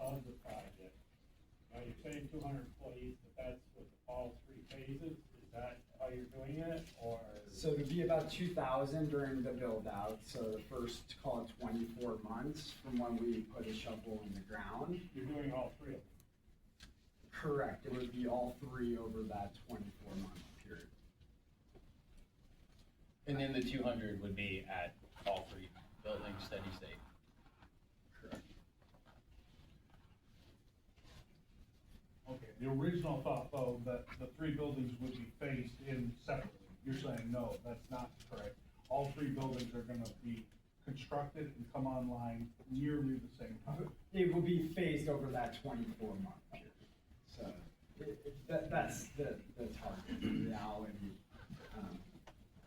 of the project. Now you're saying 200 employees, but that's with all 3 phases. Is that how you're doing it, or? So it'd be about 2,000 during the build out. So the first, call it 24 months from when we put a shovel in the ground. You're doing all 3 of them? Correct. It would be all 3 over that 24-month period. And then the 200 would be at all 3 buildings, steady state. Correct. Okay, the original thought though, that the 3 buildings would be phased in separately. You're saying, no, that's not correct. All 3 buildings are gonna be constructed and come online nearly the same time. It will be phased over that 24-month period. So that's the target. In reality,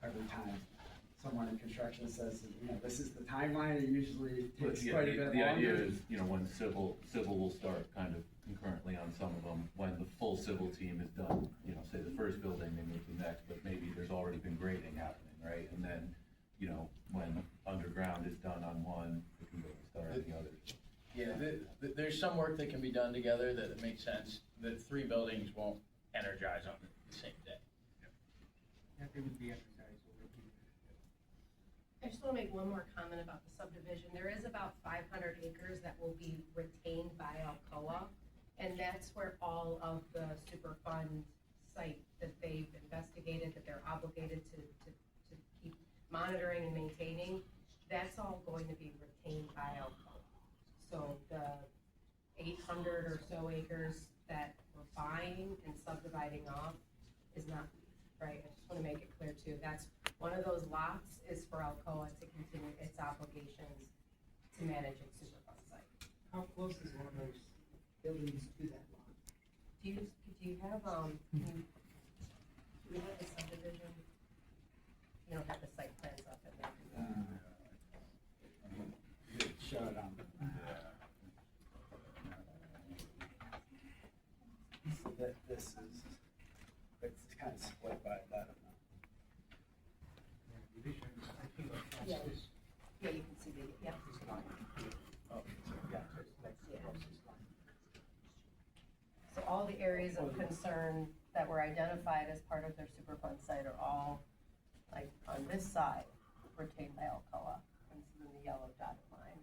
every time someone in construction says, you know, this is the timeline, it usually But takes yeah, quite a bit the idea longer. is, you know, when civil will start kind of concurrently on some of them. When the full civil team is done, you know, say the first building, they move to the next, but maybe there's already been grading happening, right? And then, you know, when underground is done on one, we can go and start on the others. Yeah, there's some work that can be done together that it makes sense. The 3 buildings won't energize on the same day. That they would be exercised over a period. I just want to make one more comment about the subdivision. There is about 500 acres that will be retained by Alcoa, and that's where all of the Superfund site that they've investigated, that they're obligated to keep monitoring and maintaining, that's all going to be retained by Alcoa. So the 800 or so acres that we're buying and subdividing off is not, right? I just want to make it clear too. That's one of those lots is for Alcoa to continue its obligations to manage its Superfund site. How close is one of those buildings to that lot? Do you have, do we have the subdivision? You don't have the site plans up in there. Show it on. So this is, it's kind of split by that amount. Yeah, yeah, you can see the, yeah. Oh, yeah. So all the areas of concern that were identified as part of their Superfund site are all, like, on this side, retained by Alcoa, and so then the yellow dotted line,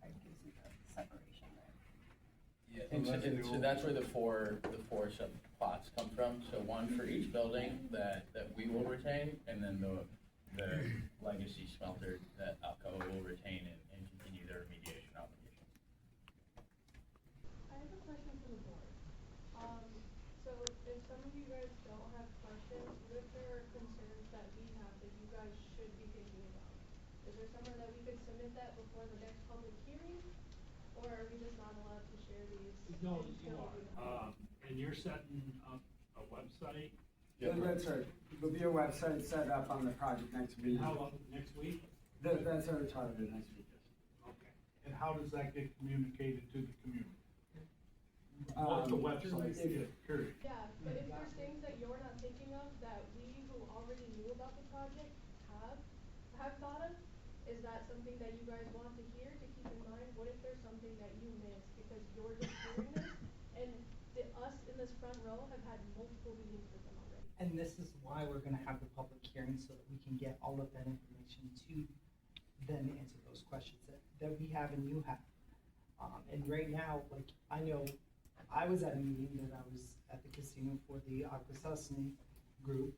right, gives you the separation there. Yeah, and so that's where the four subplots come from. So one for each building that we will retain, and then the legacy smelter that Alcoa will retain and continue their remediation obligations. I have a question for the board. So if some of you guys don't have questions, what if there are concerns that we have that you guys should be thinking about? Is there somewhere that we could submit that before the next public hearing? Or are we just not allowed to share these? No, you until we know? are, and you're setting up a website, Yeah, that's right. There'll be a website set up on the project next week. how long, next week? That's our target next week. Okay. And how does that get communicated to the community? What's the website, period? Yeah, but if there's things that you're not thinking of that we who already knew about the project have thought of, is that something that you guys want to hear, to keep in mind? What if there's something that you missed because you're just hearing this? And us in this front row have had multiple meetings with them already. And this is why we're gonna have the public hearing, so that we can get all of that information to then answer those questions that we have and you have. And right now, like, I know I was at a meeting that I was at the casino for the Aquasasne group,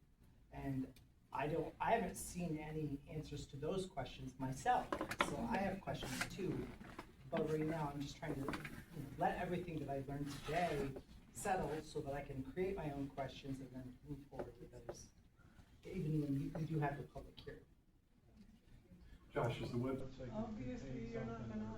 and I haven't seen any answers to those questions myself, so I have questions too. But right now, I'm just trying to, you know, let everything that I learned today settle so that I can create my own questions and then move forward with those, even when we do have the public hearing. Josh, is the website? Obviously, you're not gonna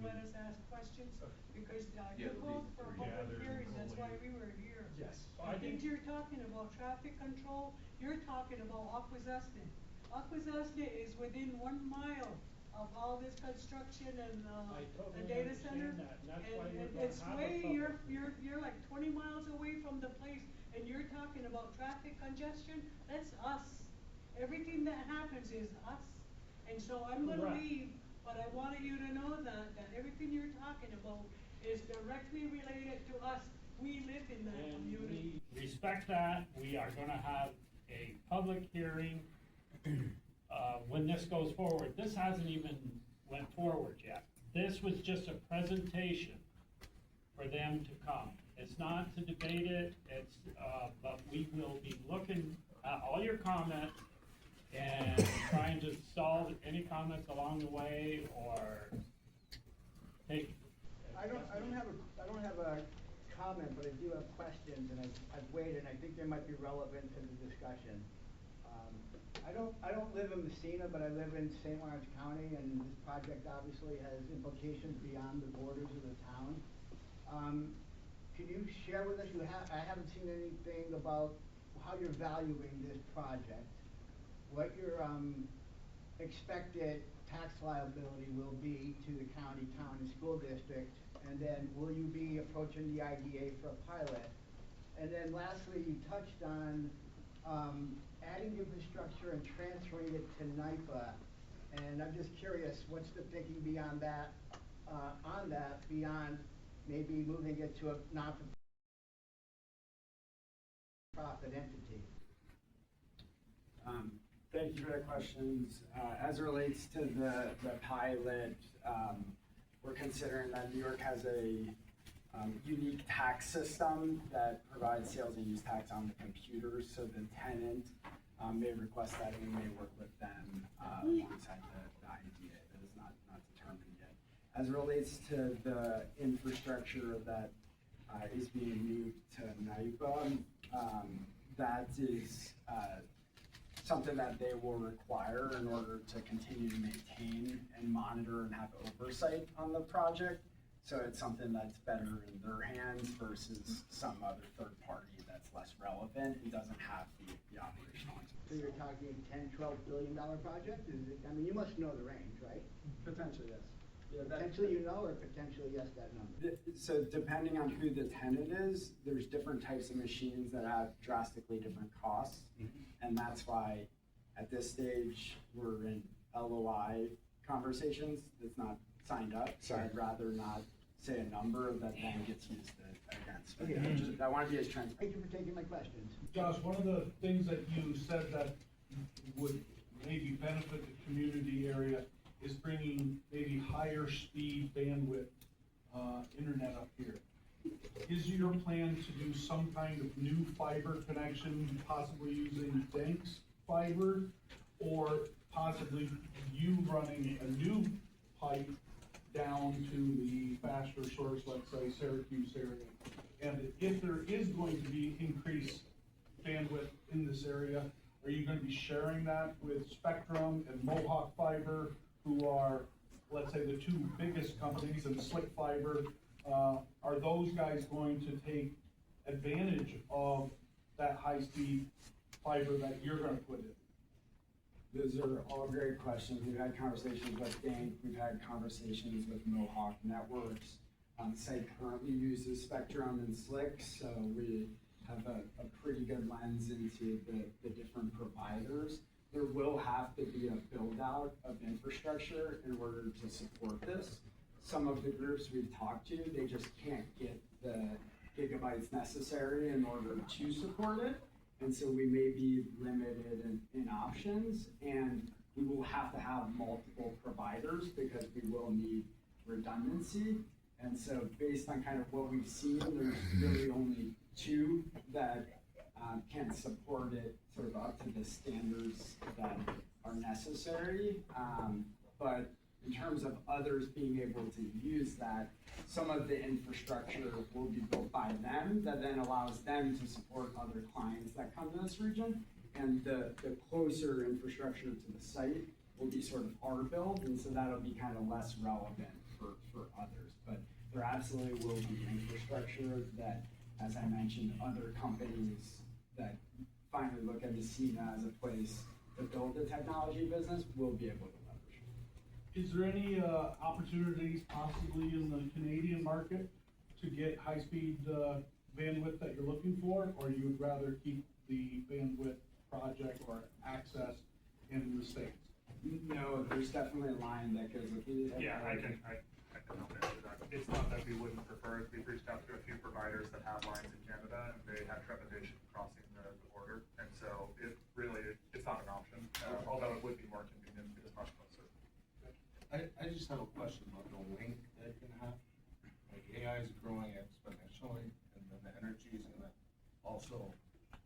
let us ask questions, because you called for a public hearing, that's why we were here. Yes. I think you're talking about traffic control, you're talking about Aquasasne. Aquasasne is within 1 mile of all this construction and, I totally the data center. understand that, and that's why we're gonna It's have a way, public. you're like 20 miles away from the place, and you're talking about traffic congestion, that's us. Everything that happens is us. And so I'm gonna Correct. leave, but I wanted you to know that everything you're talking about is directly related to us. We live in that And community. we respect that, we are gonna have a public hearing, when this goes forward. This hasn't even went forward yet. This was just a presentation for them to come. It's not to debate it, it's, but we will be looking at all your comments and trying to solve any comments along the way, or take. I don't have a comment, but I do have questions, and I've waited, and I think they might be relevant to the discussion. I don't live in Massena, but I live in St. Lawrence County, and this project obviously has implications beyond the borders of the town. Can you share with us, I haven't seen anything about how you're valuing this project. what your, expected tax liability will be to the county, town, and school district? And then will you be approaching the IDA for a pilot? And then lastly, you touched on, adding infrastructure and transferring it to NIPA. And I'm just curious, what's the thinking beyond that, on that, beyond maybe moving it to a non-profit entity? Thank you for the questions. As it relates to the pilot, we're considering that New York has a unique tax system that provides sales and use tax on the computers, so the tenant may request that, and we may work with them alongside the IDA. That is not determined yet. As it relates to the infrastructure that is being moved to NIPA, that is something that they will require in order to continue to maintain and monitor and have oversight on the project. So it's something that's better in their hands versus some other third party that's less relevant and doesn't have the operational expertise. So you're talking $10-12 billion project? Is it, I mean, you must know the range, right? Potentially, yes. Yeah, Potentially you know, or potentially yes, that number? So depending on who the tenant is, there's different types of machines that have drastically different costs. And that's why at this stage, we're in LOI conversations. It's not signed up. So I'd rather not say a number that then gets used against. But I want to be as transparent. Thank you for taking my questions. Josh, one of the things that you said that would maybe benefit the community area is bringing maybe higher speed bandwidth internet up here. Is your plan to do some kind of new fiber connection, possibly using Denks fiber, or possibly you running a new pipe down to the faster source, let's say Syracuse area? And if there is going to be increased bandwidth in this area, are you going to be sharing that with Spectrum and Mohawk Fiber, who are, let's say, the two biggest companies, and Slick Fiber? Are those guys going to take advantage of that high-speed fiber that you're going to put in? Those are all great questions. We've had conversations with Dank, we've had conversations with Mohawk Networks. The site currently uses Spectrum and Slick, so we have a pretty good lens into the different providers. There will have to be a build-out of infrastructure in order to support this. Some of the groups we've talked to, they just can't get the gigabytes necessary in order to support it. And so we may be limited in options, and we will have to have multiple providers because we will need redundancy. And so based on kind of what we've seen, there's really only two that can support it sort of up to the standards that are necessary. But in terms of others being able to use that, some of the infrastructure will be built by them that then allows them to support other clients that come to this region. And the closer infrastructure to the site will be sort of our build, and so that'll be kind of less relevant for others. But there absolutely will be infrastructure that, as I mentioned, other companies that finally look at Massena as a place to build a technology business will be able to leverage. Is there any opportunities possibly in the Canadian market to get high-speed bandwidth that you're looking for, or you would rather keep the bandwidth project or access in the States? No, there's definitely a line that goes with it. Yeah, I can help answer that. It's not that we wouldn't prefer it. We've reached out to a few providers that have lines in Canada, and they have trepidation crossing the border. And so it's not an option, although it would be more convenient. It is much closer. I just have a question about the link that it can have. Like AI is growing exponentially, and then the energy is gonna also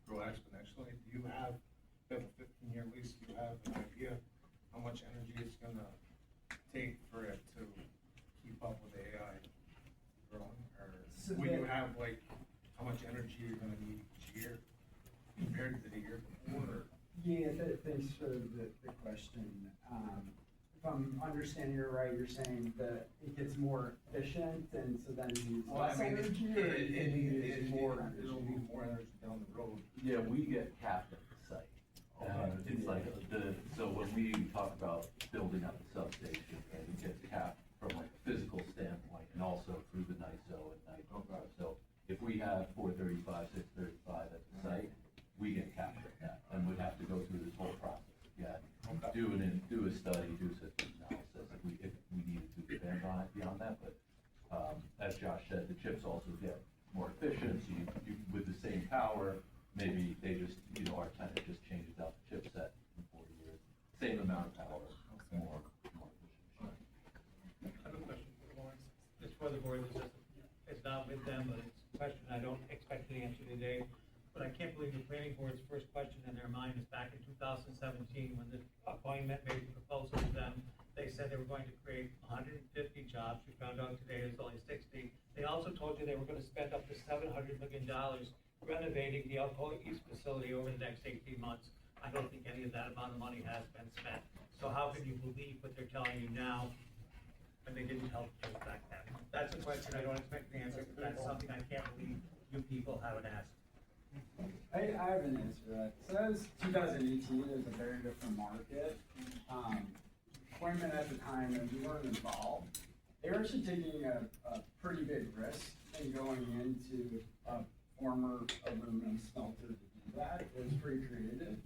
grow exponentially. Do you have a 15-year lease? Do you have an idea how much energy it's gonna take for it to keep up with AI growing? Or will you have like how much energy you're gonna need each year compared to the year before? Yeah, thanks for the question. If I'm understanding you right, you're saying that it gets more efficient, and so then you use less energy, or it needs more energy? It'll need more energy down the road. Yeah, we get capped at the site. Okay. it's like, so when we talk about building up the substation, right, it gets capped from like a physical standpoint and also through the NISO and NITO. So if we have 435, 635 at the site, we get capped at that, and we'd have to go through this whole process again. Do a study, do system analysis, if we needed to expand on it beyond that, but, as Josh said, the chips also get more efficient, so you, with the same power, maybe they just, our tenant just changes out the chipset in 40 years, same amount of power, more efficient. I have a question for Lawrence. It's for the board, it's not with them, but it's a question I don't expect an answer today. But I can't believe the planning board's first question in their mind is back in 2017, when the appointment made the proposal to them. They said they were going to create 150 jobs. We found out today there's only 60. They also told you they were going to spend up to $700 million renovating the Alcoa East facility over the next 18 months. I don't think any of that amount of money has been spent. So how can you believe what they're telling you now when they didn't tell the truth back then? That's a question I don't expect an answer, but that's something I can't believe you people haven't asked. I have an answer to that. It says 2018 is a very different market. Appointment at the time, and we weren't involved. They were actually taking a pretty big risk in going into a former aluminum smelter to do that. It was pretty creative.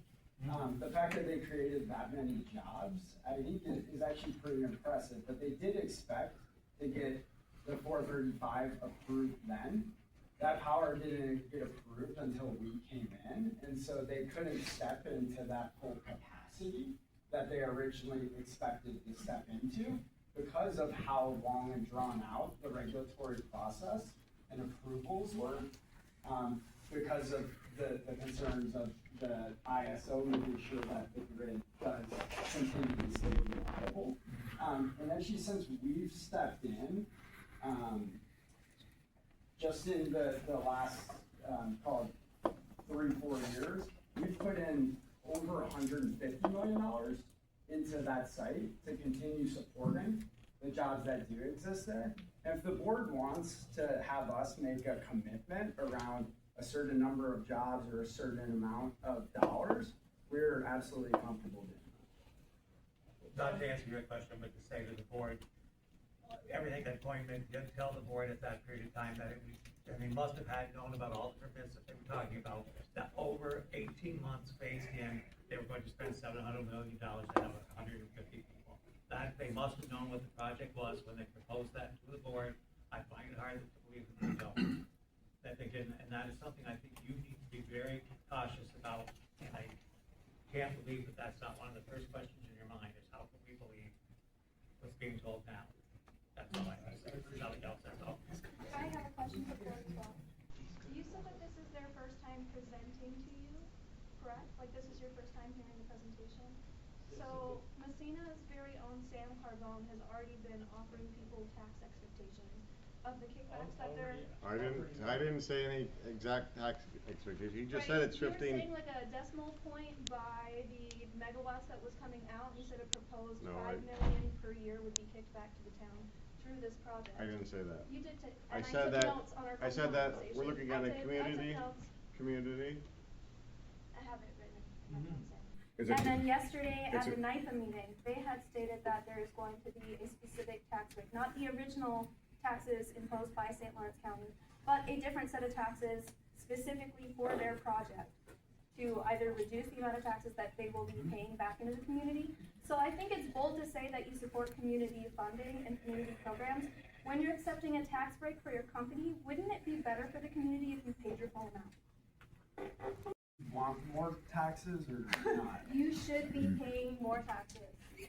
The fact that they created that many jobs, I think is actually pretty impressive, but they did expect to get the 435 approved then. That power didn't get approved until we came in, and so they couldn't step into that full capacity that they originally expected to step into because of how long and drawn out the regulatory process and approvals were, because of the concerns of the ISO making sure that the grid does continue to stay reliable. And actually, since we've stepped in, just in the last, call it 3-4 years, we've put in over $150 million into that site to continue supporting the jobs that do exist there. And if the board wants to have us make a commitment around a certain number of jobs or a certain amount of dollars, we're absolutely comfortable doing that. Not to answer your question, but to say to the board, everything that appointment did tell the board at that period of time that they must have had known about all the permits that they were talking about, that over 18 months phased in, they were going to spend $700 million to have 150 people. That they must have known what the project was when they proposed that to the board. I find it hard to believe that they don't, that they didn't, and that is something I think you need to be very cautious about. And I can't believe that that's not one of the first questions in your mind, is how can we believe what's being told now? That's all I have to say. There's nothing else, that's all. I have a question for Board as well. You said that this is their first time presenting to you, correct? Like this is your first time hearing the presentation? So Massena's very own Sam Carbone has already been offering people tax expectations of the kickbacks that they're. I didn't say any exact tax expectation. He just Right, said it's 15. You were saying like a decimal point by the megawatts that was coming out. You said a proposed No, 5 million per year would be kicked back to the town through this project. I didn't say that. You did take, I and I said took that. notes on our I said that we're conversation. looking at a I took community. notes. Community. I have it written in my phone, Sam. And then yesterday at the NIPA meeting, they had stated that there is going to be a specific tax rate, not the original taxes imposed by St. Lawrence County, but a different set of taxes specifically for their project to either reduce the amount of taxes that they will be paying back into the community. So I think it's bold to say that you support community funding and community programs. When you're accepting a tax break for your company, wouldn't it be better for the community if you paid your full amount? Want more taxes or not? You should be paying more taxes.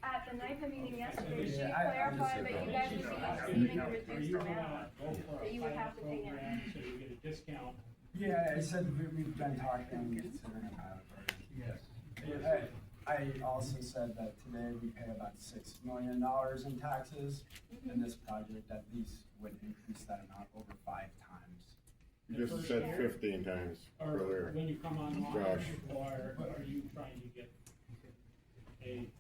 At the NIPA meeting yesterday, she Yeah, clarified that you guys would be receiving a reduced amount that you would have to pay in. So you get a discount. Yeah, I said we've been talking, considering a pilot program. Yes. I also said that today we pay about $6 million in taxes, and this project at least would increase that amount over 5 times. You just said 15 times earlier. Or when you come online, Josh. or are you trying to get a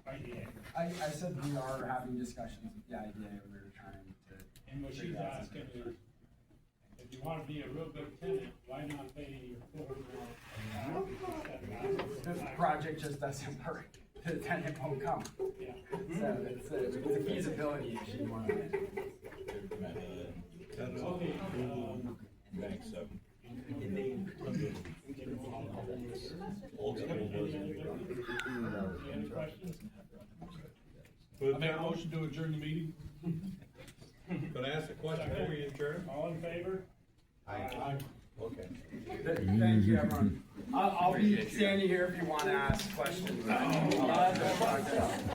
IDA? I said we are having discussions with the IDA. We were trying to. And what she's asking is, if you want to be a real good tenant, why not pay your full amount project just doesn't work, the tenant won't come. Yeah. So it's a feasibility issue more than anything. Okay, Thanks, any questions? I make a motion to adjourn the meeting. Gonna ask a question before we adjourn? All in favor? Aye. Okay. Thank you, everyone. I'll be standing here if you wanna ask questions.